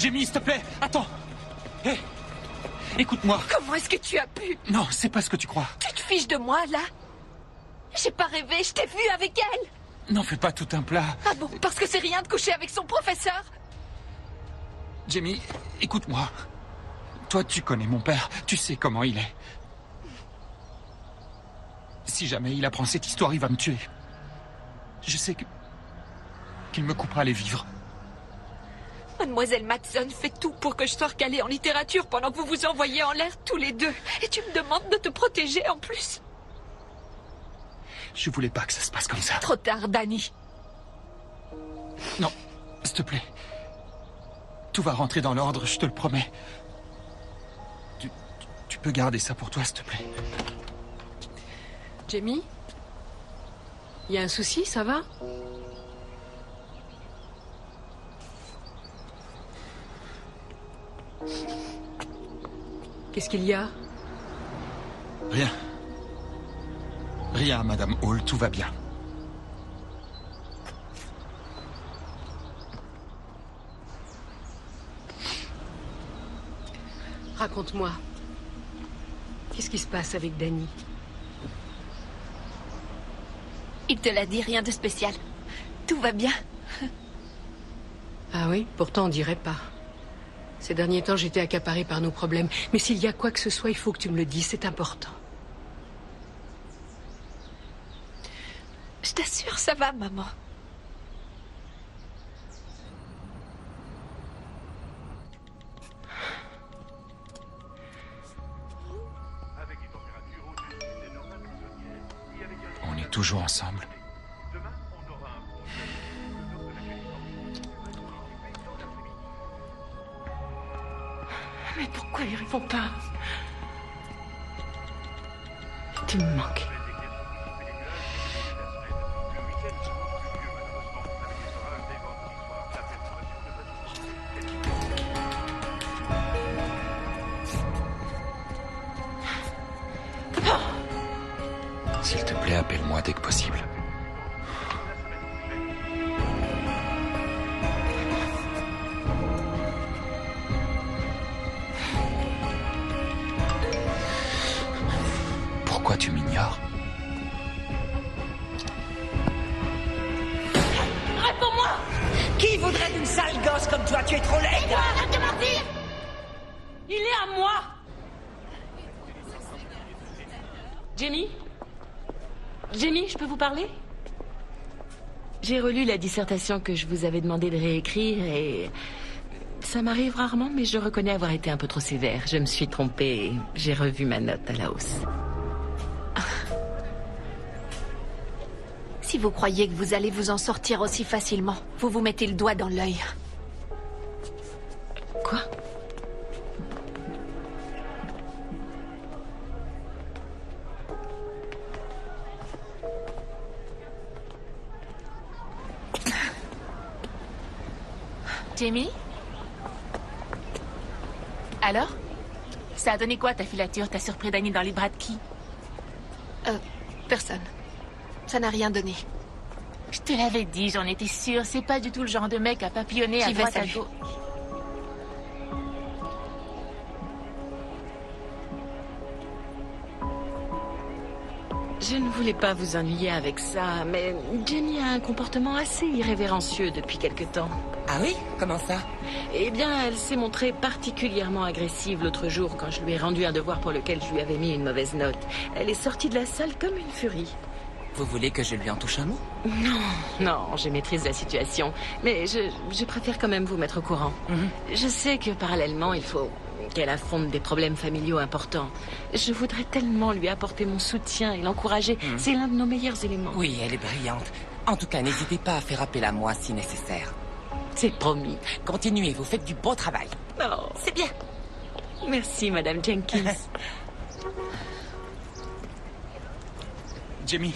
Jamie, s'il te plaît, attends. Hé, écoute-moi. Comment est-ce que tu as pu? Non, c'est pas ce que tu crois. Tu te fiches de moi, là? J'ai pas rêvé, je t'ai vu avec elle. N'en fais pas tout un plat. Ah bon, parce que c'est rien de coucher avec son professeur? Jamie, écoute-moi. Toi, tu connais mon père, tu sais comment il est. Si jamais il apprend cette histoire, il va me tuer. Je sais qu'il me coupera les vivres. Mademoiselle Matson fait tout pour que je sois recalée en littérature pendant que vous vous envoyez en l'air tous les deux. Et tu me demandes de te protéger en plus. Je voulais pas que ça se passe comme ça. Trop tard, Danny. Non, s'il te plaît. Tout va rentrer dans l'ordre, je te le promets. Tu peux garder ça pour toi, s'il te plaît. Jamie? Il y a un souci, ça va? Qu'est-ce qu'il y a? Rien. Rien, Madame Hall, tout va bien. Raconte-moi. Qu'est-ce qui se passe avec Danny? Il te l'a dit, rien de spécial. Tout va bien. Ah oui? Pourtant, on dirait pas. Ces derniers temps, j'étais accaparée par nos problèmes. Mais s'il y a quoi que ce soit, il faut que tu me le dises, c'est important. Je t'assure, ça va, maman. On est toujours ensemble. Mais pourquoi ils répondent pas? Tu me manques. S'il te plaît, appelle-moi dès que possible. Pourquoi tu m'ignores? Réponds-moi! Qui voudrait d'une sale gosse comme toi? Tu es trop laide! Arrête de mentir! Il est à moi! Jamie? Jamie, je peux vous parler? J'ai relu la dissertation que je vous avais demandé de réécrire et... Ça m'arrive rarement, mais je reconnais avoir été un peu trop sévère. Je me suis trompée et j'ai revu ma note à la hausse. Si vous croyez que vous allez vous en sortir aussi facilement, vous vous mettez le doigt dans l'œil. Quoi? Jamie? Alors? Ça a donné quoi ta filature? T'as surpris Danny dans les bras de qui? Personne. Ça n'a rien donné. Je te l'avais dit, j'en étais sûre. C'est pas du tout le genre de mec à papillonner à droite à gauche. Je ne voulais pas vous ennuyer avec ça, mais Jenny a un comportement assez irrévérencieux depuis quelque temps. Ah oui? Comment ça? Eh bien, elle s'est montrée particulièrement agressive l'autre jour quand je lui ai rendu un devoir pour lequel je lui avais mis une mauvaise note. Elle est sortie de la salle comme une furie. Vous voulez que je lui en touche un mot? Non, je maîtrise la situation, mais je préfère quand même vous mettre au courant. Je sais que parallèlement, il faut qu'elle affronte des problèmes familiaux importants. Je voudrais tellement lui apporter mon soutien et l'encourager. C'est l'un de nos meilleurs éléments. Oui, elle est brillante. En tout cas, n'hésitez pas à faire appel à moi si nécessaire. C'est promis. Continuez, vous faites du bon travail. Oh, c'est bien. Merci, Madame Jenkins. Jamie.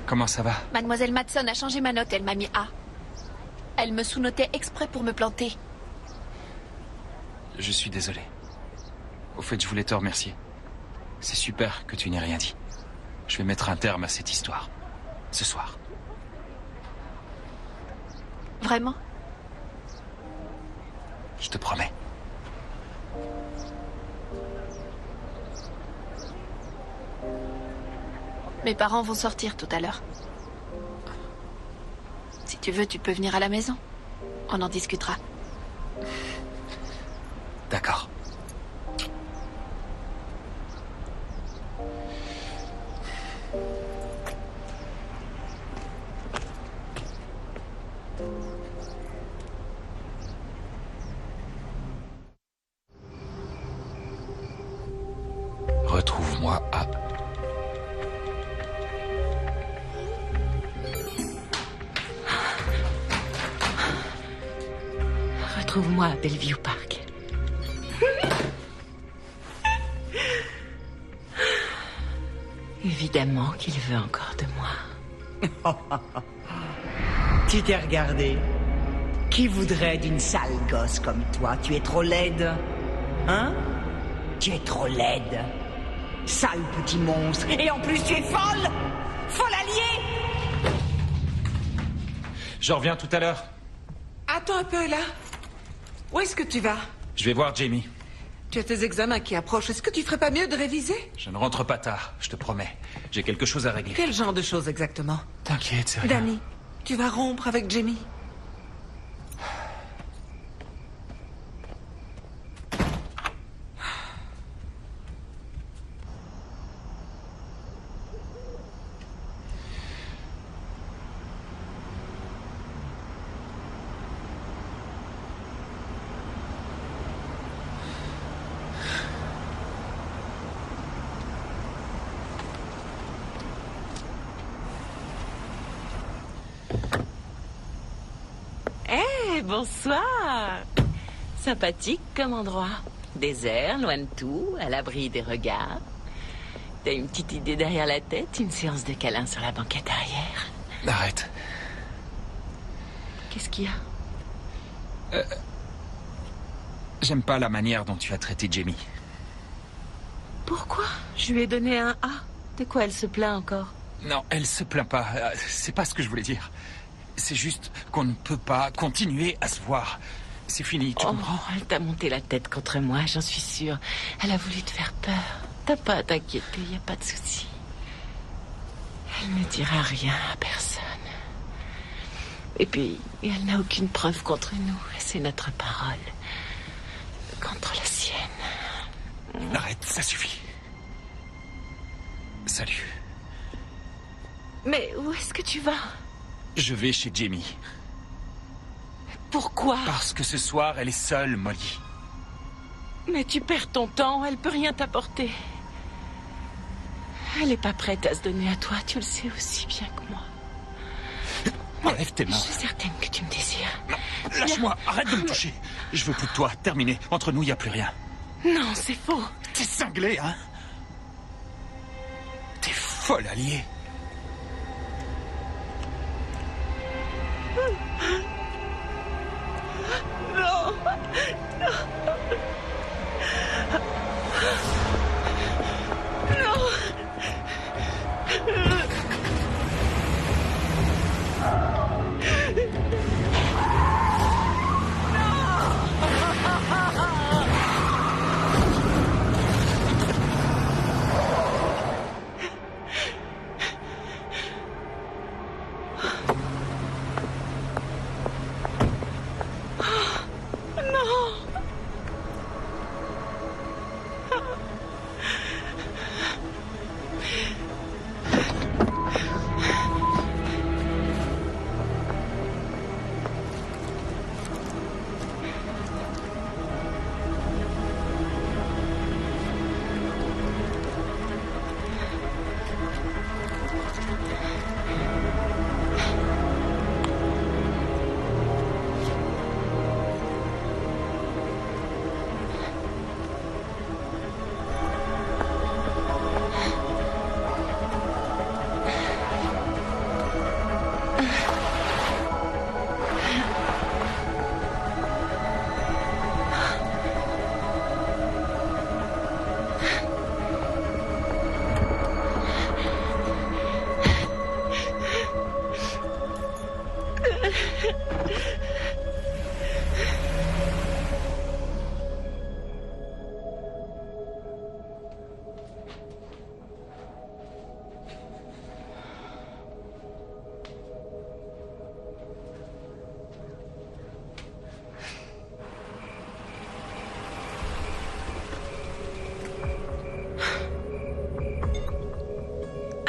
Comment ça va? Mademoiselle Matson a changé ma note, elle m'a mis A. Elle me sous-notait exprès pour me planter. Je suis désolé. Au fait, je voulais te remercier. C'est super que tu n'aies rien dit. Je vais mettre un terme à cette histoire. Ce soir. Vraiment? Je te promets. Mes parents vont sortir tout à l'heure. Si tu veux, tu peux venir à la maison. On en discutera. D'accord. Retrouve-moi à... Retrouve-moi à Bellevue Park. Évidemment qu'il veut encore de moi. Tu t'es regardé. Qui voudrait d'une sale gosse comme toi? Tu es trop laide. Hein? Tu es trop laide. Sale petit monstre. Et en plus, tu es folle! Folle alliée! Je reviens tout à l'heure. Attends un peu, là. Où est-ce que tu vas? Je vais voir Jamie. Tu as tes examens qui approchent. Est-ce que tu ferais pas mieux de réviser? Je ne rentre pas tard, je te promets. J'ai quelque chose à régler. Quel genre de choses exactement? T'inquiète, c'est rien. Danny, tu vas rompre avec Jamie? Bonsoir. Sympathique comme endroit. Désert, loin de tout, à l'abri des regards. T'as une petite idée derrière la tête, une séance de câlins sur la banquette arrière. Arrête. Qu'est-ce qu'il y a? J'aime pas la manière dont tu as traité Jamie. Pourquoi? Je lui ai donné un A. De quoi elle se plaint encore? Non, elle se plaint pas. C'est pas ce que je voulais dire. C'est juste qu'on ne peut pas continuer à se voir. C'est fini, tu comprends? Elle t'a monté la tête contre moi, j'en suis sûre. Elle a voulu te faire peur. T'as pas à t'inquiéter, y a pas de souci. Elle ne dira rien à personne. Et puis, elle n'a aucune preuve contre nous. C'est notre parole. Contre la sienne. Arrête, ça suffit. Salut. Mais où est-ce que tu vas? Je vais chez Jamie. Pourquoi? Parce que ce soir, elle est seule, Molly. Mais tu perds ton temps, elle peut rien t'apporter. Elle n'est pas prête à se donner à toi, tu le sais aussi bien que moi. Enlève tes mains. Je suis certaine que tu me désires. Non, lâche-moi, arrête de me toucher. Je veux plus de toi, terminé. Entre nous, il n'y a plus rien. Non, c'est faux. T'es cinglé, hein? T'es folle, alliée. Non. Non. Non.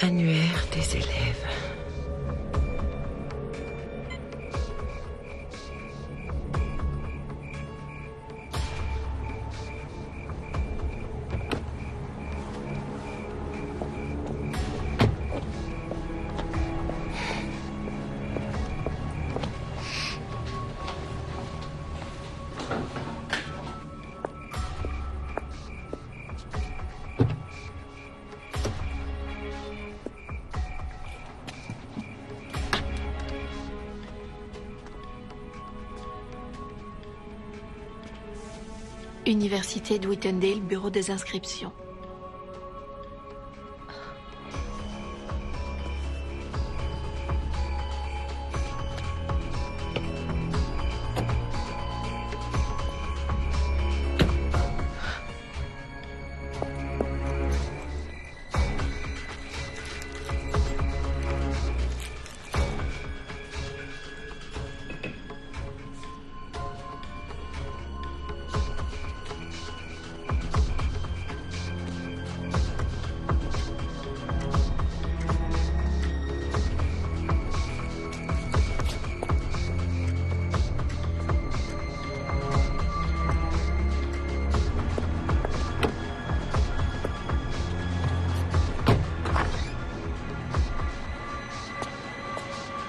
Annuaire des élèves. Université de Whitendale, bureau des inscriptions.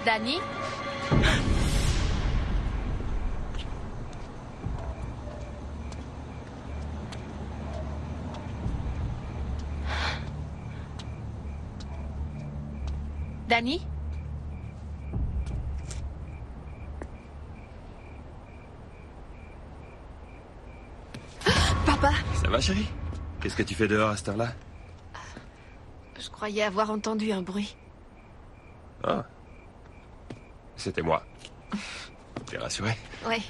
Danny? Danny? Papa! Ça va, chérie? Qu'est-ce que tu fais dehors à cette heure-là? Je croyais avoir entendu un bruit. Ah. C'était moi. T'es rassuré? Ouais.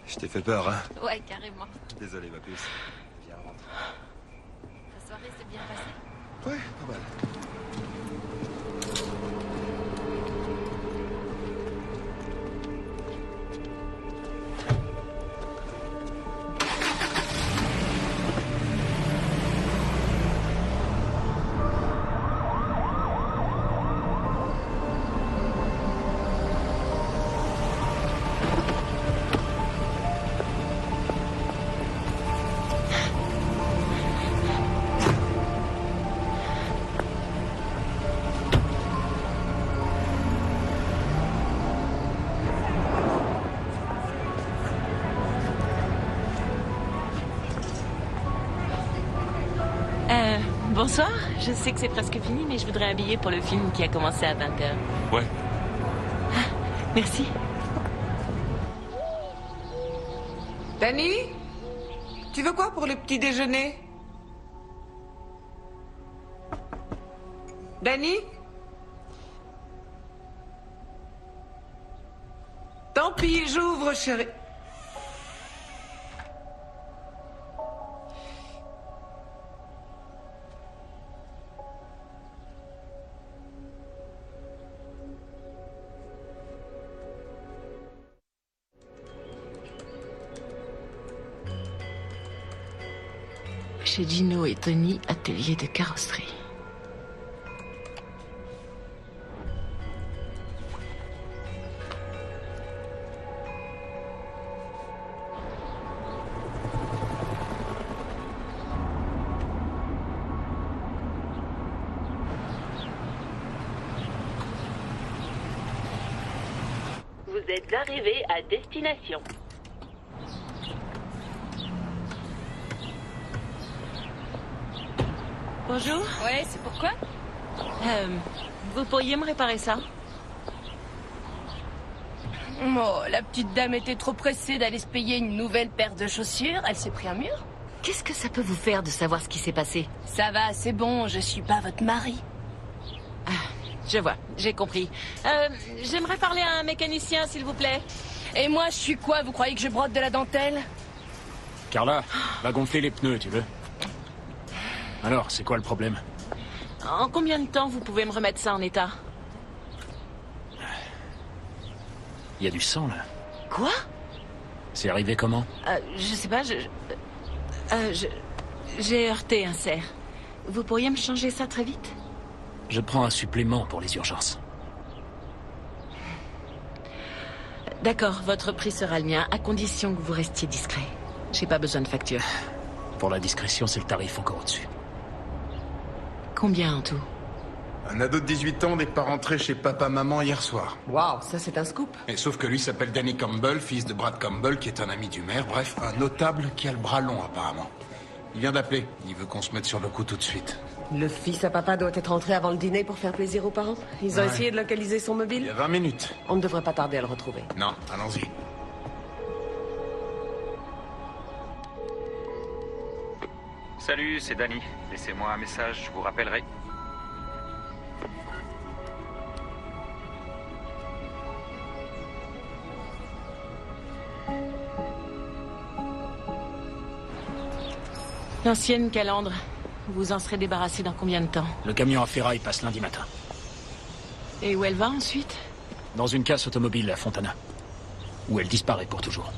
Je t'ai fait peur, hein? Ouais, carrément. Désolé, ma puce. Viens, rentre. Ta soirée s'est bien passée? Ouais, pas mal. Bonsoir, je sais que c'est presque fini, mais je voudrais habiller pour le film qui a commencé à 20h. Ouais. Merci. Danny? Tu veux quoi pour le petit déjeuner? Danny? Tant pis, j'ouvre, chérie. Chez Gino et Tony, atelier de carrosserie. Vous êtes arrivé à destination. Bonjour. Ouais, c'est pourquoi? Vous pourriez me réparer ça? Oh, la petite dame était trop pressée d'aller se payer une nouvelle paire de chaussures. Elle s'est pris un mur. Qu'est-ce que ça peut vous faire de savoir ce qui s'est passé? Ça va, c'est bon, je suis pas votre mari. Je vois, j'ai compris. J'aimerais parler à un mécanicien, s'il vous plaît. Et moi, je suis quoi? Vous croyez que je brode de la dentelle? Carla, va gonfler les pneus, tu veux? Alors, c'est quoi le problème? En combien de temps vous pouvez me remettre ça en état? Il y a du sang, là. Quoi? C'est arrivé comment? Je sais pas, j'ai heurté un cerf. Vous pourriez me changer ça très vite? Je prends un supplément pour les urgences. D'accord, votre prix sera le mien, à condition que vous restiez discret. J'ai pas besoin de facture. Pour la discrétion, c'est le tarif encore au-dessus. Combien en tout? Un ado de 18 ans n'est pas rentré chez papa-maman hier soir. Waouh, ça c'est un scoop. Et sauf que lui s'appelle Danny Campbell, fils de Brad Campbell, qui est un ami du maire. Bref, un notable qui a le bras long apparemment. Il vient d'appeler. Il veut qu'on se mette sur le coup tout de suite. Le fils à papa doit être rentré avant le dîner pour faire plaisir aux parents. Ils ont essayé de localiser son mobile? Il y a 20 minutes. On ne devrait pas tarder à le retrouver. Non, allons-y. Salut, c'est Danny. Laissez-moi un message, je vous rappellerai. L'ancienne calandre. Vous en serez débarrassé dans combien de temps? Le camion à ferraille passe lundi matin. Et où elle va ensuite? Dans une casse automobile à Fontana. Où elle disparaît pour toujours.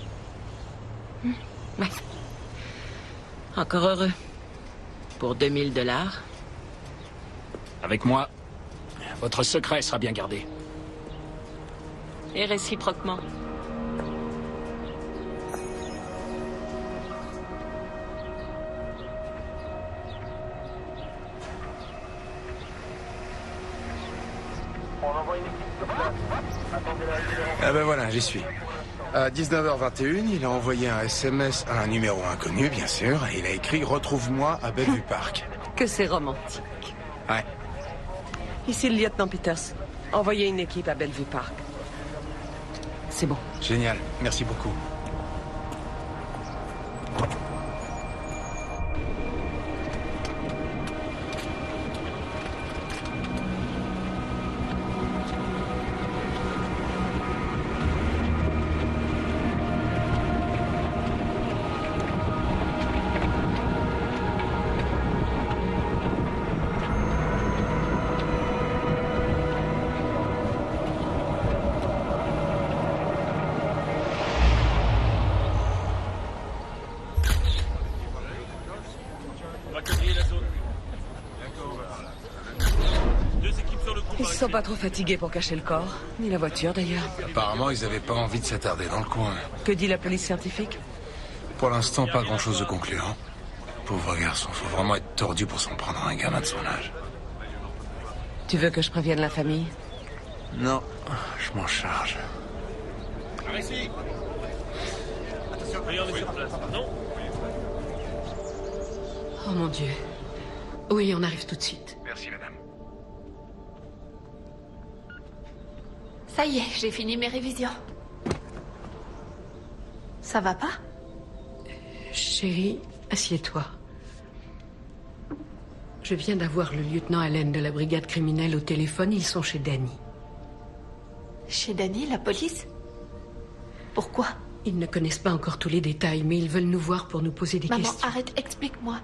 Ouais. Encore heureux. Pour 2000 $. Avec moi, votre secret sera bien gardé. Et réciproquement. Ah ben voilà, j'y suis. À 19h21, il a envoyé un SMS à un numéro inconnu, bien sûr, et il a écrit « Retrouve-moi à Bellevue Park ». Que c'est romantique. Ouais. Ici le lieutenant Peters. Envoyez une équipe à Bellevue Park. C'est bon. Génial, merci beaucoup. Ils se sont pas trop fatigués pour cacher le corps. Ni la voiture, d'ailleurs. Apparemment, ils avaient pas envie de s'attarder dans le coin. Que dit la police scientifique? Pour l'instant, pas grand-chose de concluant. Pauvre garçon, faut vraiment être tordu pour s'en prendre à un gamin de son âge. Tu veux que je prévienne la famille? Non, je m'en charge. Ici. Attention, on est sur place, non? Oh mon Dieu. Oui, on arrive tout de suite. Merci, madame. Ça y est, j'ai fini mes révisions. Ça va pas? Chérie, assieds-toi. Je viens d'avoir le lieutenant Allen de la brigade criminelle au téléphone. Ils sont chez Danny. Chez Danny, la police? Pourquoi? Ils ne connaissent pas encore tous les détails, mais ils veulent nous voir pour nous poser des Maman, questions. arrête, explique-moi.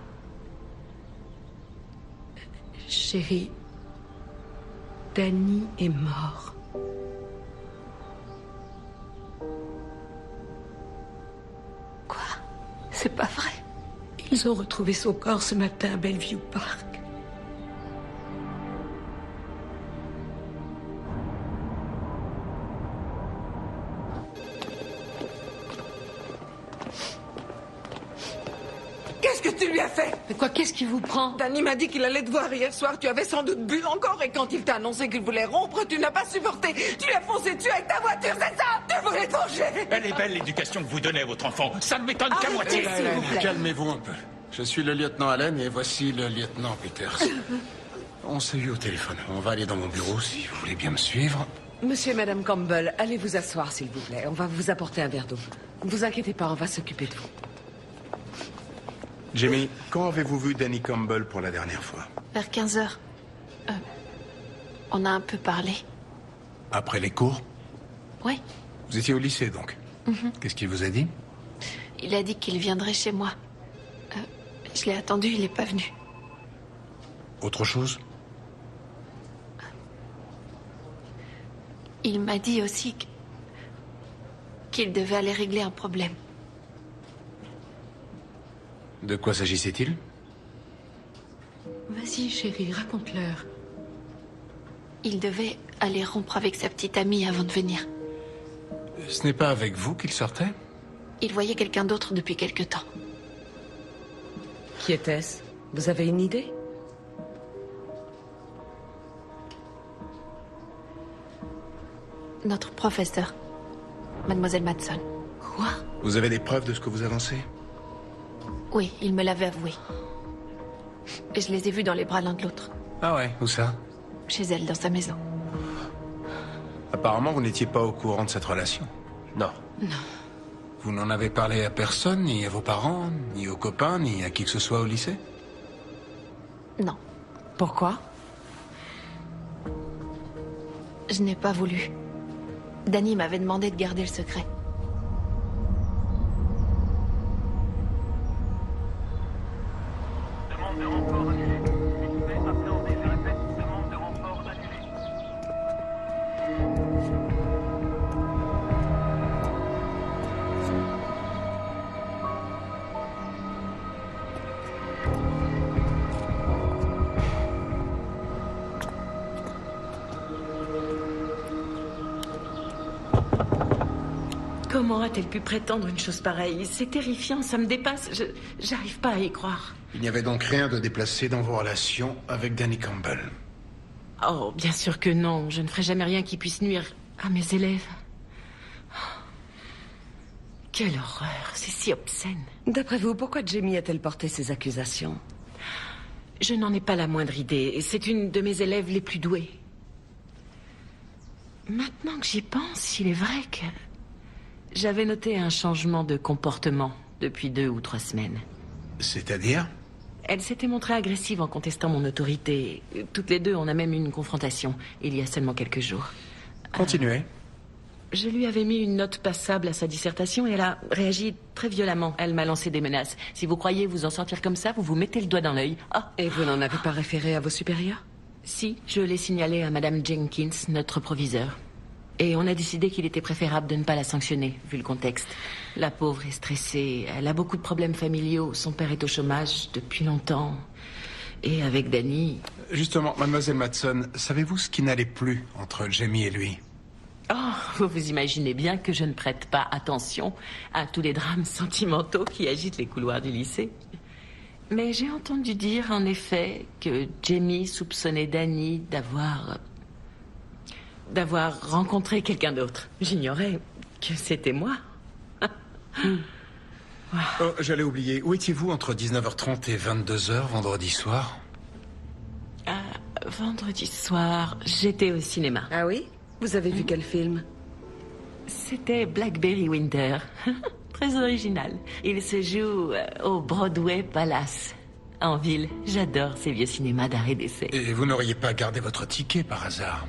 Chérie, Danny est mort. Quoi? C'est pas vrai. Ils ont retrouvé son corps ce matin à Bellevue Park. Qu'est-ce que tu lui as fait? Mais quoi, qu'est-ce qui vous prend? Danny m'a dit qu'il allait te voir hier soir. Tu avais sans doute bu encore et quand il t'a annoncé qu'il voulait rompre, tu n'as pas supporté. Tu l'as foncé dessus avec ta voiture, c'est ça? Tu voulais te venger. Elle est belle l'éducation que vous donnez à votre enfant. Ça ne m'étonne qu'à moitié. Calmez-vous un peu. Je suis le lieutenant Allen et voici le lieutenant Peters. On s'est eu au téléphone. On va aller dans mon bureau si vous voulez bien me suivre. Monsieur et Madame Campbell, allez vous asseoir, s'il vous plaît. On va vous apporter un verre d'eau. Ne vous inquiétez pas, on va s'occuper de vous. Jamie, quand avez-vous vu Danny Campbell pour la dernière fois? Vers 15h. On a un peu parlé. Après les cours? Oui. Vous étiez au lycée, donc? Qu'est-ce qu'il vous a dit? Il a dit qu'il viendrait chez moi. Je l'ai attendu, il n'est pas venu. Autre chose? Il m'a dit aussi qu'il devait aller régler un problème. De quoi s'agissait-il? Vas-y, chérie, raconte-leur. Il devait aller rompre avec sa petite amie avant de venir. Ce n'est pas avec vous qu'il sortait? Il voyait quelqu'un d'autre depuis quelque temps. Qui était-ce? Vous avez une idée? Notre professeur, Mademoiselle Madsen. Quoi? Vous avez des preuves de ce que vous avancez? Oui, il me l'avait avoué. Et je les ai vus dans les bras l'un de l'autre. Ah ouais, où ça? Chez elle, dans sa maison. Apparemment, vous n'étiez pas au courant de cette relation. Non. Non. Vous n'en avez parlé à personne, ni à vos parents, ni aux copains, ni à qui que ce soit au lycée? Non. Pourquoi? Je n'ai pas voulu. Danny m'avait demandé de garder le secret. Demande de renfort annulée. Suspect appréhendé. Je répète, demande de renfort annulée. Comment a-t-elle pu prétendre une chose pareille? C'est terrifiant, ça me dépasse. J'arrive pas à y croire. Il n'y avait donc rien de déplacé dans vos relations avec Danny Campbell? Oh, bien sûr que non. Je ne ferai jamais rien qui puisse nuire à mes élèves. Oh. Quelle horreur, c'est si obscène. D'après vous, pourquoi Jamie a-t-elle porté ces accusations? Je n'en ai pas la moindre idée. C'est une de mes élèves les plus douées. Maintenant que j'y pense, il est vrai que... J'avais noté un changement de comportement depuis 2 ou 3 semaines. C'est-à-dire? Elle s'était montrée agressive en contestant mon autorité. Toutes les deux, on a même eu une confrontation, il y a seulement quelques jours. Continuez. Je lui avais mis une note passable à sa dissertation et elle a réagi très violemment. Elle m'a lancé des menaces. Si vous croyez vous en sortir comme ça, vous vous mettez le doigt dans l'œil. Ah. Et vous n'en avez pas référé à vos supérieurs? Si, je l'ai signalé à Madame Jenkins, notre proviseur. Et on a décidé qu'il était préférable de ne pas la sanctionner, vu le contexte. La pauvre est stressée, elle a beaucoup de problèmes familiaux, son père est au chômage depuis longtemps. Et avec Danny... Justement, Mademoiselle Madsen, savez-vous ce qui n'allait plus entre Jamie et lui? Oh, vous imaginez bien que je ne prête pas attention à tous les drames sentimentaux qui agitent les couloirs du lycée. Mais j'ai entendu dire, en effet, que Jamie soupçonnait Danny d'avoir rencontré quelqu'un d'autre. J'ignorais que c'était moi. Oh, j'allais oublier. Où étiez-vous entre 19h30 et 22h vendredi soir? Vendredi soir, j'étais au cinéma. Ah oui? Vous avez vu quel film? C'était Blackberry Winter. Très original. Il se joue au Broadway Palace, en ville. J'adore ces vieux cinémas d'art et d'essai. Et vous n'auriez pas gardé votre ticket par hasard?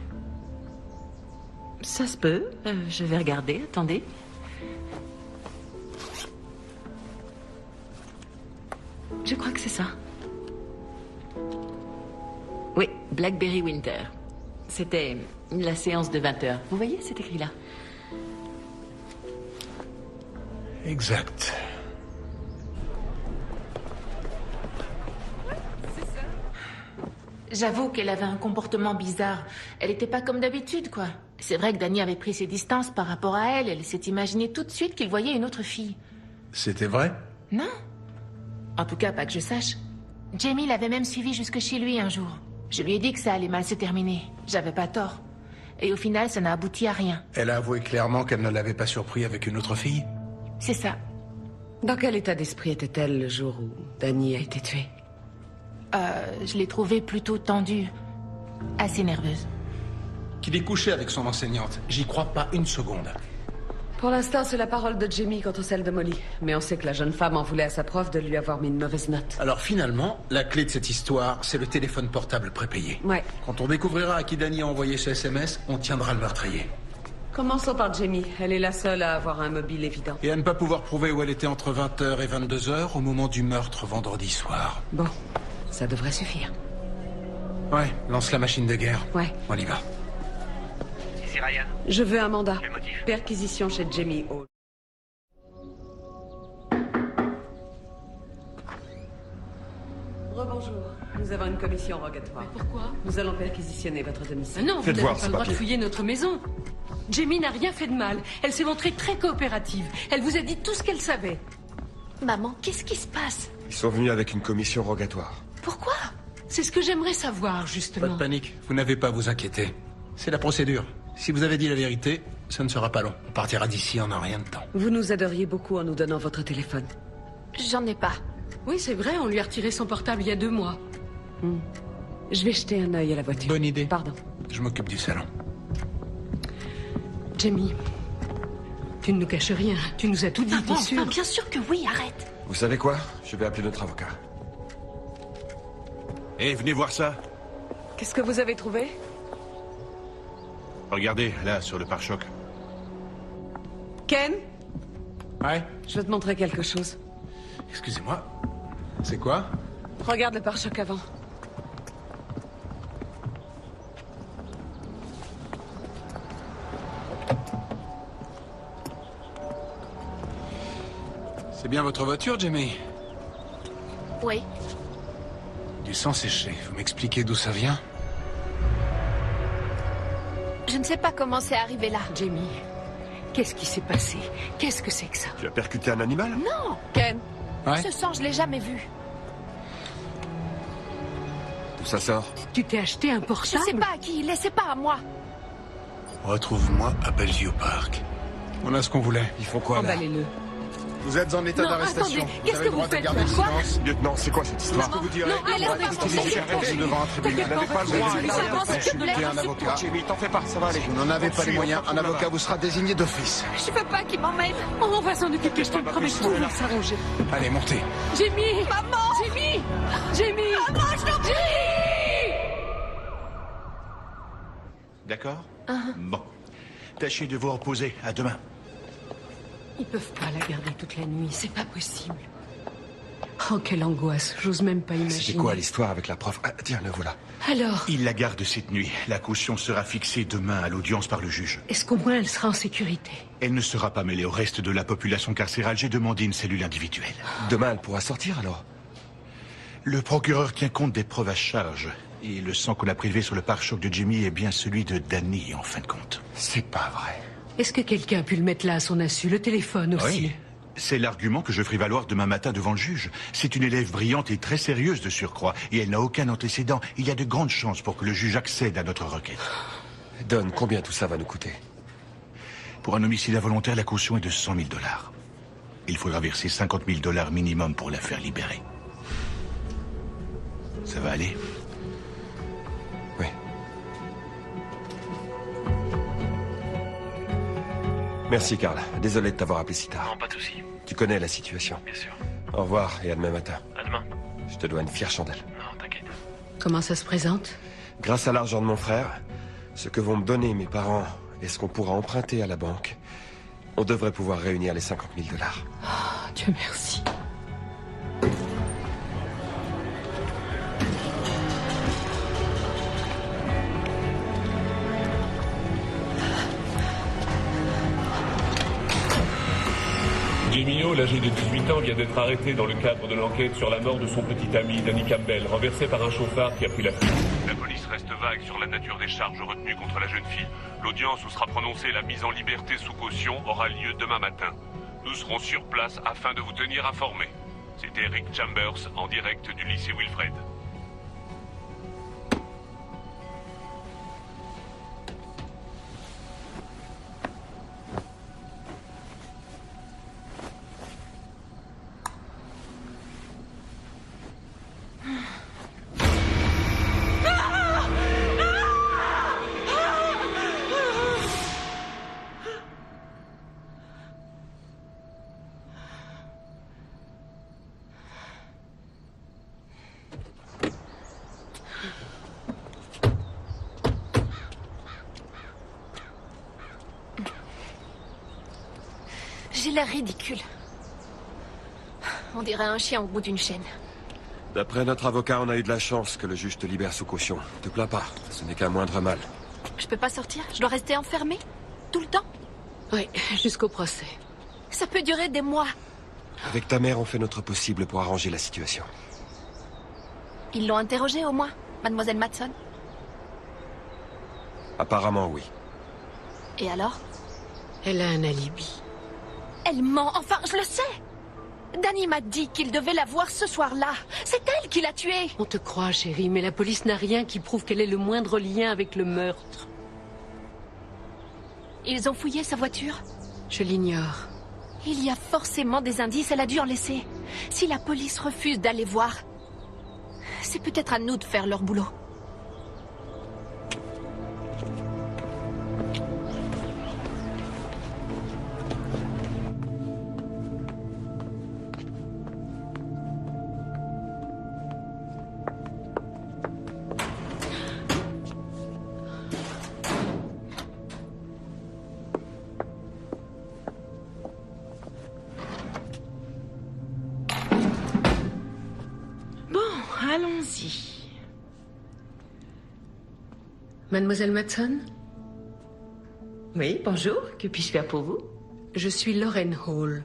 Ça se peut. Je vais regarder. Attendez. Je crois que c'est ça. Oui, Blackberry Winter. C'était la séance de 20h. Vous voyez, c'est écrit là. Exact. J'avoue qu'elle avait un comportement bizarre. Elle n'était pas comme d'habitude, quoi. C'est vrai que Danny avait pris ses distances par rapport à elle. Elle s'est imaginé tout de suite qu'il voyait une autre fille. C'était vrai? Non. En tout cas, pas que je sache. Jamie l'avait même suivi jusque chez lui un jour. Je lui ai dit que ça allait mal se terminer. J'avais pas tort. Et au final, ça n'a abouti à rien. Elle a avoué clairement qu'elle ne l'avait pas surpris avec une autre fille? C'est ça. Dans quel état d'esprit était-elle le jour où Danny a été tué? Je l'ai trouvée plutôt tendue. Assez nerveuse. Qu'il ait couché avec son enseignante, j'y crois pas une seconde. Pour l'instant, c'est la parole de Jamie contre celle de Molly. Mais on sait que la jeune femme en voulait à sa prof de lui avoir mis une mauvaise note. Alors finalement, la clé de cette histoire, c'est le téléphone portable prépayé. Ouais. Quand on découvrira à qui Danny a envoyé ce SMS, on tiendra le meurtrier. Commençons par Jamie. Elle est la seule à avoir un mobile évident. Et à ne pas pouvoir prouver où elle était entre 20h et 22h au moment du meurtre vendredi soir. Bon, ça devrait suffire. Ouais, lance la machine de guerre. Ouais. On y va. Ici Ryan. Je veux un mandat. Quel motif? Perquisition chez Jamie Hall. Rebonjour. Nous avons une commission rogatoire. Mais pourquoi? Nous allons perquisitionner votre domicile. Non, vous n'avez pas le droit de fouiller notre maison. Jamie n'a rien fait de mal. Elle s'est montrée très coopérative. Elle vous a dit tout ce qu'elle savait. Maman, qu'est-ce qui se passe? Ils sont venus avec une commission rogatoire. Pourquoi? C'est ce que j'aimerais savoir, justement. Pas de panique, vous n'avez pas à vous inquiéter. C'est la procédure. Si vous avez dit la vérité, ça ne sera pas long. On partira d'ici en un rien de temps. Vous nous aideriez beaucoup en nous donnant votre téléphone. J'en ai pas. Oui, c'est vrai, on lui a retiré son portable il y a 2 mois. Je vais jeter un œil à la voiture. Bonne idée. Pardon. Je m'occupe du salon. Jamie, tu ne nous caches rien. Tu nous as tout dit, t'es sûr? Bien sûr que oui, arrête. Vous savez quoi? Je vais appeler notre avocat. Eh, venez voir ça. Qu'est-ce que vous avez trouvé? Regardez, là, sur le pare-choc. Ken? Ouais? Je vais te montrer quelque chose. Excusez-moi. C'est quoi? Regarde le pare-choc avant. C'est bien votre voiture, Jamie? Oui. Du sang séché. Vous m'expliquez d'où ça vient? Je ne sais pas comment c'est arrivé là. Jamie, qu'est-ce qui s'est passé? Qu'est-ce que c'est que ça? Tu as percuté un animal? Non! Ken? Ouais? Ce sang, je l'ai jamais vu. D'où ça sort? Tu t'es acheté un Je portable? sais pas à qui, laissez pas à moi. Retrouve-moi à Bellevue Park. On a ce qu'on voulait. Ils font quoi là? Emballez-le. Vous êtes en état Non, d'arrestation. attendez, Vous qu'est-ce avez que le droit vous de faites garder là? le Quoi? silence. Lieutenant, c'est quoi cette histoire? Qu'est-ce que vous direz? Non, allez, Pour utiliser charge devant un tribunal. Vous n'avez pas le droit. Consultez un avocat. Jamie, t'en fais pas, ça va aller. Si vous n'en avez pas les moyens, un avocat vous sera désigné d'office. Je veux pas qu'il m'emmène. On va s'en occuper, je te le promets, tout va s'arranger. Allez, montez. Jamie! Maman! Jamie! Jamie! Maman, je t'en prie! D'accord? Bon. Tâchez de vous reposer. À demain. Ils peuvent pas la garder toute la nuit, c'est pas possible. Oh, quelle angoisse, j'ose même pas imaginer. C'était quoi l'histoire avec la prof? Ah, tiens, le voilà. Alors, Il la garde cette nuit. La caution sera fixée demain à l'audience par le juge. est-ce qu'au moins elle sera en sécurité? Elle ne sera pas mêlée au reste de la population carcérale. J'ai demandé une cellule individuelle. Demain, elle pourra sortir alors? Le procureur tient compte des preuves à charge. Et le sang qu'on a prélevé sur le pare-choc de Jimmy est bien celui de Danny, en fin de compte. C'est pas vrai. Est-ce que quelqu'un a pu le mettre là à son insu? Le téléphone aussi? Oui. C'est l'argument que je ferai valoir demain matin devant le juge. C'est une élève brillante et très sérieuse de surcroît. Et elle n'a aucun antécédent. Il y a de grandes chances pour que le juge accède à notre requête. Don, combien tout ça va nous coûter? Pour un homicide involontaire, la caution est de 100 000 $. Il faudra verser 50 000 $ minimum pour la faire libérer. Ça va aller? Oui. Merci, Carl. Désolé de t'avoir appelé si tard. Non, pas de souci. Tu connais la situation. Bien sûr. Au revoir et à demain matin. À demain. Je te dois une fière chandelle. Non, t'inquiète. Comment ça se présente? Grâce à l'argent de mon frère, ce que vont me donner mes parents et ce qu'on pourra emprunter à la banque, on devrait pouvoir réunir les 50 000 $. Oh, Dieu merci. Jamie Hall, âgé de 18 ans, vient d'être arrêté dans le cadre de l'enquête sur la mort de son petit ami, Danny Campbell, renversé par un chauffard qui a pris la fuite. La police reste vague sur la nature des charges retenues contre la jeune fille. L'audience où sera prononcée la mise en liberté sous caution aura lieu demain matin. Nous serons sur place afin de vous tenir informés. C'était Rick Chambers, en direct du lycée Wilfred. J'ai l'air ridicule. On dirait un chien au bout d'une chaîne. D'après notre avocat, on a eu de la chance que le juge te libère sous caution. Te plains pas, ce n'est qu'un moindre mal. Je peux pas sortir? Je dois rester enfermée? Tout le temps? Oui, jusqu'au procès. Ça peut durer des mois. Avec ta mère, on fait notre possible pour arranger la situation. Ils l'ont interrogée au moins, mademoiselle Matson? Apparemment, oui. Et alors? Elle a un alibi. Elle ment, enfin, je le sais! Danny m'a dit qu'il devait la voir ce soir-là. C'est elle qui l'a tuée. On te croit, chérie, mais la police n'a rien qui prouve qu'elle ait le moindre lien avec le meurtre. Ils ont fouillé sa voiture? Je l'ignore. Il y a forcément des indices, elle a dû en laisser. Si la police refuse d'aller voir, c'est peut-être à nous de faire leur boulot. Allons-y. Mademoiselle Matson? Oui, bonjour. Que puis-je faire pour vous? Je suis Lauren Hall,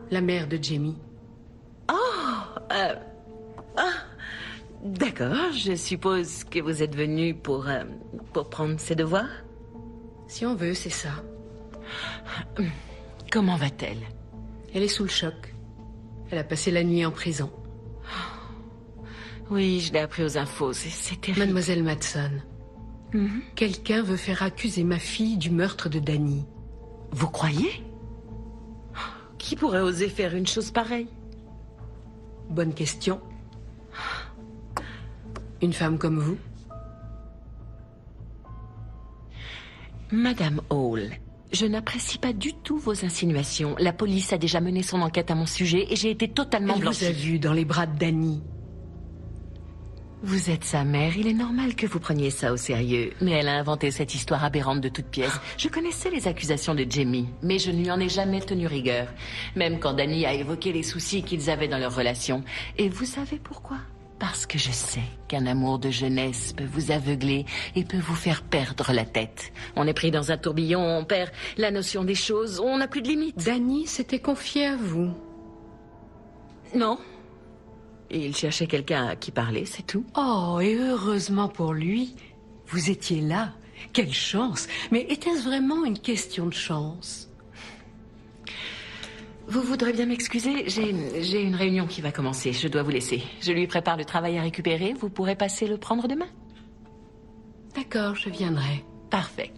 la mère de Jamie. D'accord. Je suppose que vous êtes venu pour prendre ses devoirs? Si on veut, c'est ça. Comment va-t-elle? Elle est sous le choc. Elle a passé la nuit en prison. Oui, je l'ai appris aux infos. C'est terrible. Mademoiselle Matson, quelqu'un veut faire accuser ma fille du meurtre de Danny. Vous croyez? Qui pourrait oser faire une chose pareille? Bonne question. Une femme comme vous? Madame Hall, je n'apprécie pas du tout vos insinuations. La police a déjà mené son enquête à mon sujet et j'ai été totalement blanchie. Elle vous a vu dans les bras de Danny. Vous êtes sa mère, il est normal que vous preniez ça au sérieux. Mais elle a inventé cette histoire aberrante de toutes pièces. Je connaissais les accusations de Jamie, mais je ne lui en ai jamais tenu rigueur. Même quand Danny a évoqué les soucis qu'ils avaient dans leur relation. Et vous savez pourquoi? Parce que je sais qu'un amour de jeunesse peut vous aveugler et peut vous faire perdre la tête. On est pris dans un tourbillon, on perd la notion des choses, on n'a plus de limites. Danny s'était confié à vous? Non. Il cherchait quelqu'un à qui parler, c'est tout. Oh, et heureusement pour lui, vous étiez là. Quelle chance! Mais était-ce vraiment une question de chance? Vous voudrez bien m'excuser, j'ai une réunion qui va commencer, je dois vous laisser. Je lui prépare le travail à récupérer, vous pourrez passer le prendre demain? D'accord, je viendrai. Parfait.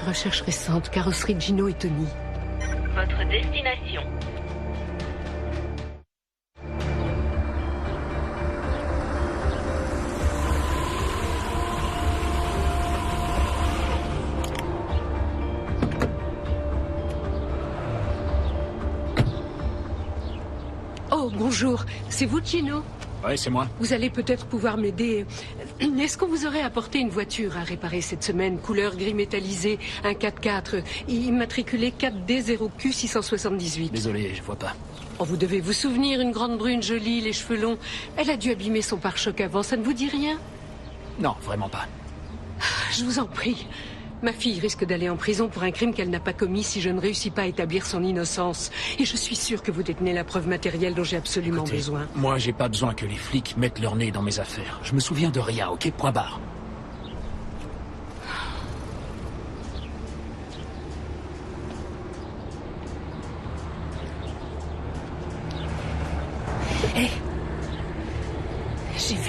Recherche récente, carrosserie Gino et Tony. Votre destination. Oh, bonjour. C'est vous, Gino? Ouais, c'est moi. Vous allez peut-être pouvoir m'aider. Est-ce qu'on vous aurait apporté une voiture à réparer cette semaine? Couleur gris métallisé, un 4x4, immatriculé 4D0Q 678. Désolé, je vois pas. Oh, vous devez vous souvenir, une grande brune jolie, les cheveux longs. Elle a dû abîmer son pare-choc avant, ça ne vous dit rien? Non, vraiment pas. Je vous en prie. Ma fille risque d'aller en prison pour un crime qu'elle n'a pas commis si je ne réussis pas à établir son innocence. Et je suis sûr que vous détenez la preuve matérielle dont j'ai absolument besoin. Moi, j'ai pas besoin que les flics mettent leur nez dans mes affaires. Je me souviens de rien, ok? Point barre.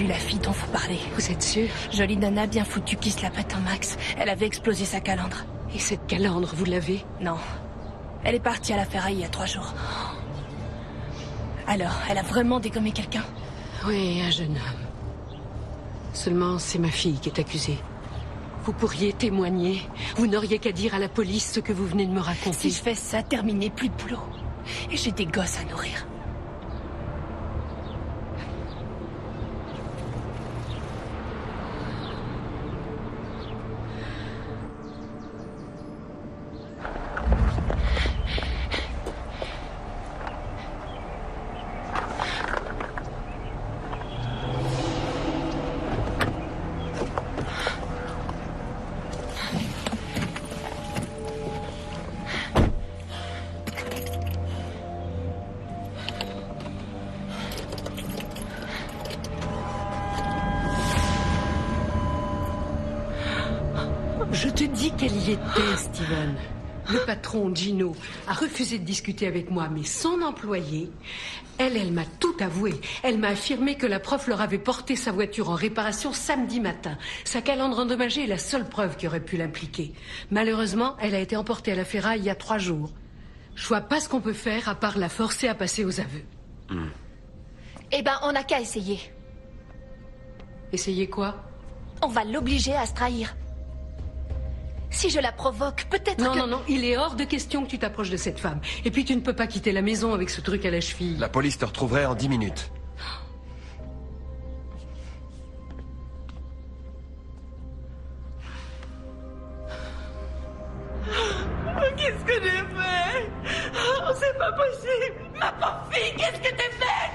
vu la fille dont vous parlez. Vous êtes sûr? Jolie nana bien foutue qui se la pète en max. Elle avait explosé sa calandre. Et cette calandre, vous l'avez? Non. Elle est partie à la ferraille il y a 3 jours. Alors, elle a vraiment dégommé quelqu'un? Oui, un jeune homme. Seulement, c'est ma fille qui est accusée. Vous pourriez témoigner. Vous n'auriez qu'à dire à la police ce que vous venez de me raconter. Si je fais ça, terminé, plus de boulot. Et j'ai des gosses à nourrir. Je te dis qu'elle y était, Steven. Le patron, Gino, a refusé de discuter avec moi, mais son employé, elle m'a tout avoué. Elle m'a affirmé que la prof leur avait porté sa voiture en réparation samedi matin. Sa calandre endommagée est la seule preuve qui aurait pu l'impliquer. Malheureusement, elle a été emportée à la ferraille il y a 3 jours. Je vois pas ce qu'on peut faire à part la forcer à passer aux aveux. Eh ben, on n'a qu'à essayer. Essayer quoi? On va l'obliger à se trahir. Si je la provoque, peut-être Non, que... non, il est hors de question que tu t'approches de cette femme. Et puis tu ne peux pas quitter la maison avec ce truc à la cheville. La police te retrouverait en 10 minutes. Qu'est-ce que j'ai fait? Oh, c'est pas possible. Ma pauvre fille, qu'est-ce que t'as fait?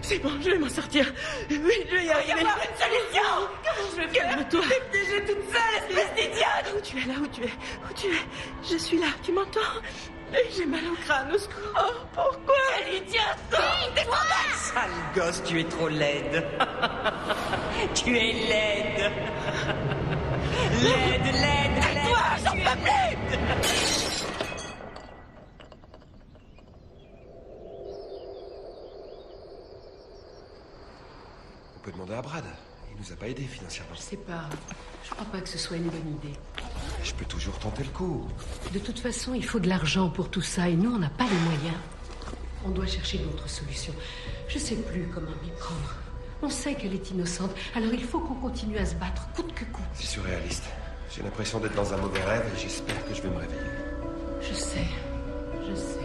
C'est bon, je vais m'en sortir. Oui, je vais y arriver. Il y a pas une solution. Comment je vais faire? Calme-toi. T'es déjà toute seule, espèce d'idiote. Où tu es, là, où tu es? Où tu es? Je suis là, tu m'entends? J'ai mal au crâne, au secours. Oh, pourquoi? Quelle idiote! T'es trop belle! Sale gosse, tu es trop laide. Tu es laide. Laide, laide, laide. Toi, j'en peux plus! On peut demander à Brad. Il nous a pas aidés financièrement. Je sais pas. Je crois pas que ce soit une bonne idée. Je peux toujours tenter le coup. De toute façon, il faut de l'argent pour tout ça et nous, on n'a pas les moyens. On doit chercher d'autres solutions. Je sais plus comment m'y prendre. On sait qu'elle est innocente, alors il faut qu'on continue à se battre, coûte que coûte. C'est surréaliste. J'ai l'impression d'être dans un mauvais rêve et j'espère que je vais me réveiller. Je sais. Je sais.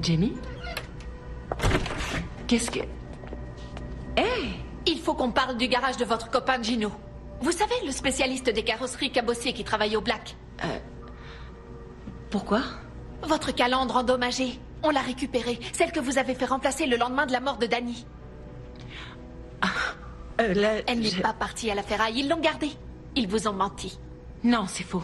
Jamie? Qu'est-ce que... Il faut qu'on parle du garage de votre copain Gino. Vous savez, le spécialiste des carrosseries cabossées qui travaille au Black. Pourquoi? Votre calandre endommagée. On l'a récupérée. Celle que vous avez fait remplacer le lendemain de la mort de Danny. Elle n'est pas partie à la ferraille. Ils l'ont gardée. Ils vous ont menti. Non, c'est faux.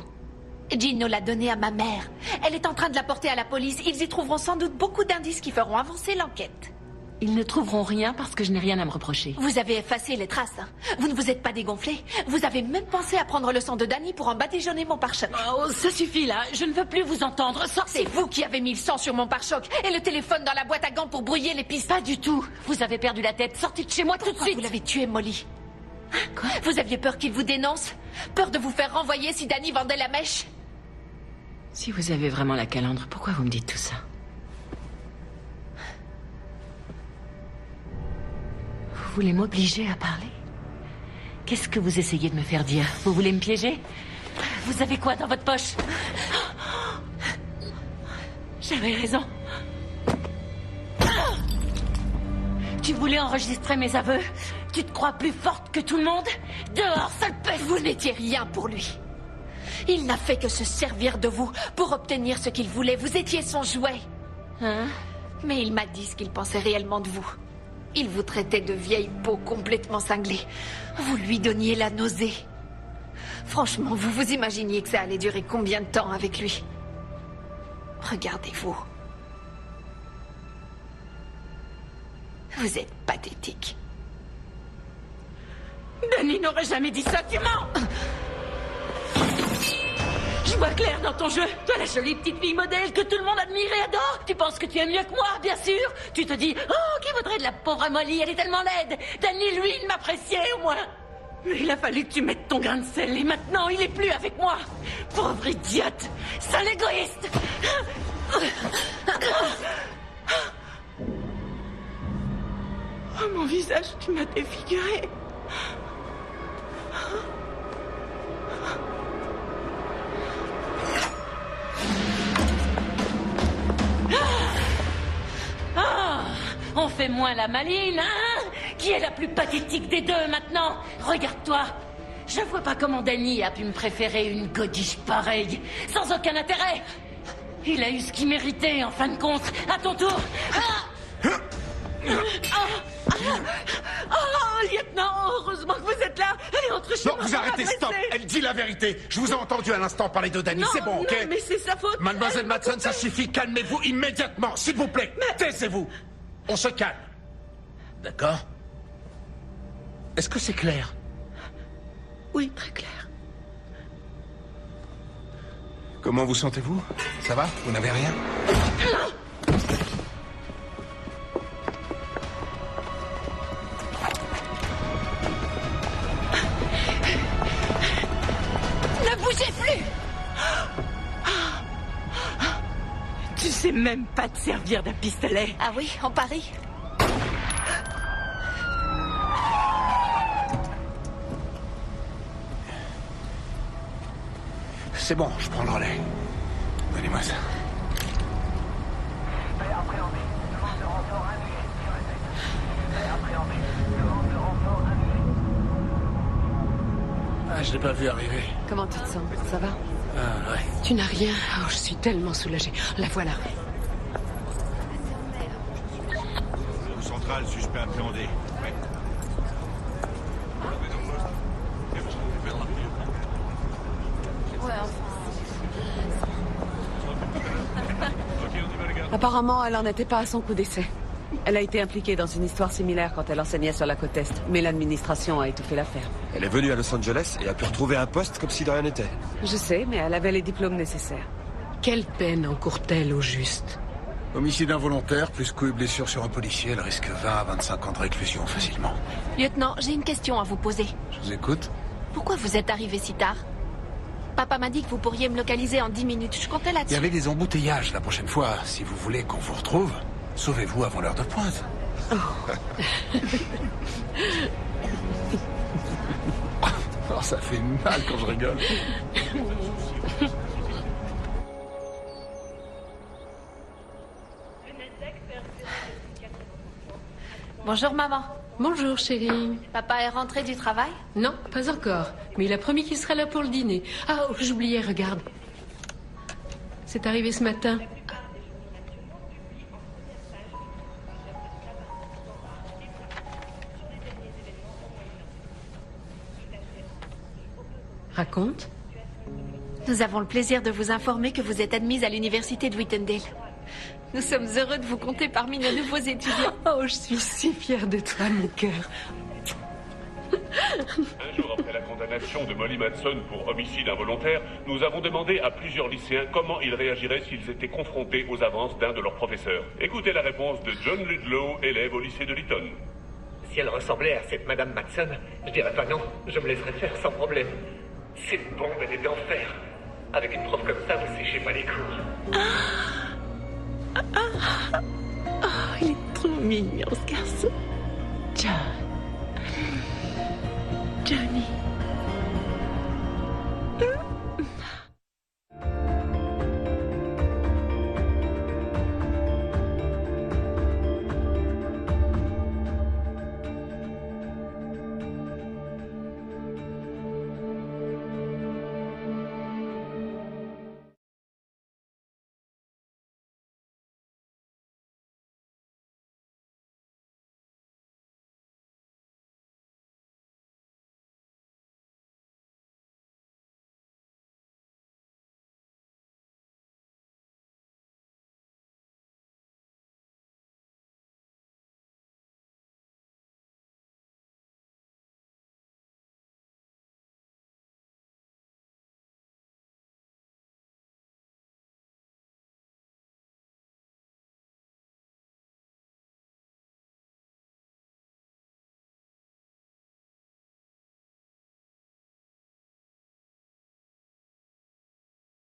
Gino l'a donnée à ma mère. Elle est en train de la porter à la police. Ils y trouveront sans doute beaucoup d'indices qui feront avancer l'enquête. Ils ne trouveront rien parce que je n'ai rien à me reprocher. Vous avez effacé les traces, hein. Vous ne vous êtes pas dégonflé. Vous avez même pensé à prendre le sang de Danny pour en badigeonner mon pare-choc. Oh, ça suffit là. Je ne veux plus vous entendre. C'est vous qui avez mis le sang sur mon pare-choc et le téléphone dans la boîte à gants pour brouiller les pistes. Pas du tout. Vous avez perdu la tête. Sortez de chez moi tout de suite. Vous l'avez tué, Molly. Quoi? Vous aviez peur qu'il vous dénonce? Peur de vous faire renvoyer si Danny vendait la mèche? Si vous avez vraiment la calandre, pourquoi vous me dites tout ça? Vous voulez m'obliger à parler? Qu'est-ce que vous essayez de me faire dire? Vous voulez me piéger? Vous avez quoi dans votre poche? J'avais raison. Tu voulais enregistrer mes aveux? Tu te crois plus forte que tout le monde? Dehors, sale peste! Vous n'étiez rien pour lui. Il n'a fait que se servir de vous pour obtenir ce qu'il voulait. Vous étiez son jouet. Hein? Mais il m'a dit ce qu'il pensait réellement de vous. Il vous traitait de vieille peau complètement cinglée. Vous lui donniez la nausée. Franchement, vous vous imaginiez que ça allait durer combien de temps avec lui? Regardez-vous. Vous êtes pathétique. Danny n'aurait jamais dit ça, tu mens! Je vois clair dans ton jeu. Toi, la jolie petite fille modèle que tout le monde admire et adore. Tu penses que tu es mieux que moi, bien sûr. Tu te dis, oh, qui voudrait de la pauvre Molly? Elle est tellement laide. Danny, lui, il m'appréciait au moins. Mais il a fallu que tu mettes ton grain de sel et maintenant, il est plus avec moi. Pauvre idiote. Sale égoïste. Oh, mon visage, tu m'as défiguré. Ah, on fait moins la maline, hein? Qui est la plus pathétique des deux maintenant? Regarde-toi. Je vois pas comment Danny a pu me préférer une godiche pareille, sans aucun intérêt. Il a eu ce qu'il méritait en fin de compte. À ton tour. Oh, lieutenant, heureusement que vous êtes là. Allez, entre chez moi. Non, vous arrêtez, stop. Elle dit la vérité. Je vous ai entendu à l'instant parler de Danny, c'est bon, ok? Non, mais c'est sa faute. Mademoiselle Madsen, ça suffit. Calmez-vous immédiatement, s'il vous plaît. Taisez-vous. On se calme. D'accord? Est-ce que c'est clair? Oui, très clair. Comment vous sentez-vous? Ça va? Vous n'avez rien? Ne bougez plus! Tu sais même pas te servir d'un pistolet. Ah oui, on parie. C'est bon, je prends le relais. Donnez-moi ça. Ah, je l'ai pas vu arriver. Comment tu te sens? Ça va? Ah, ouais. Tu n'as rien? Oh, je suis tellement soulagée. La voilà. Au central, suspect appréhendé. Ouais. Apparemment, elle n'en était pas à son coup d'essai. Elle a été impliquée dans une histoire similaire quand elle enseignait sur la côte Est, mais l'administration a étouffé l'affaire. Elle est venue à Los Angeles et a pu retrouver un poste comme si de rien n'était. Je sais, mais elle avait les diplômes nécessaires. Quelle peine encourt-elle au juste? Homicide involontaire, plus coups et blessures sur un policier, elle risque 20 à 25 ans de réclusion facilement. Lieutenant, j'ai une question à vous poser. Je vous écoute. Pourquoi vous êtes arrivé si tard? Papa m'a dit que vous pourriez me localiser en 10 minutes. Je comptais Il y là-dessus. avait des embouteillages la prochaine fois. Si vous voulez qu'on vous retrouve, sauvez-vous avant l'heure de pointe. Oh, ça fait mal quand je rigole. Bonjour maman. Bonjour chérie. Papa est rentré du travail? Non, pas encore. Mais il a promis qu'il sera là pour le dîner. Ah, oh, j'oubliais, regarde. C'est arrivé ce matin. Raconte. Nous avons le plaisir de vous informer que vous êtes admise à l'université de Whitendale. Nous sommes heureux de vous compter parmi nos nouveaux étudiants. Oh, je suis si fière de toi, mon cœur. Un jour après la condamnation de Molly Madsen pour homicide involontaire, nous avons demandé à plusieurs lycéens comment ils réagiraient s'ils étaient confrontés aux avances d'un de leurs professeurs. Écoutez la réponse de John Ludlow, élève au lycée de Lytton. Si elle ressemblait à cette Madame Madsen, je dirais pas non, je me laisserais faire sans problème. Cette bombe, elle est d'enfer. Avec une prof comme ça, vous séchez pas les cours. Il est trop mignon, ce garçon. John. Johnny.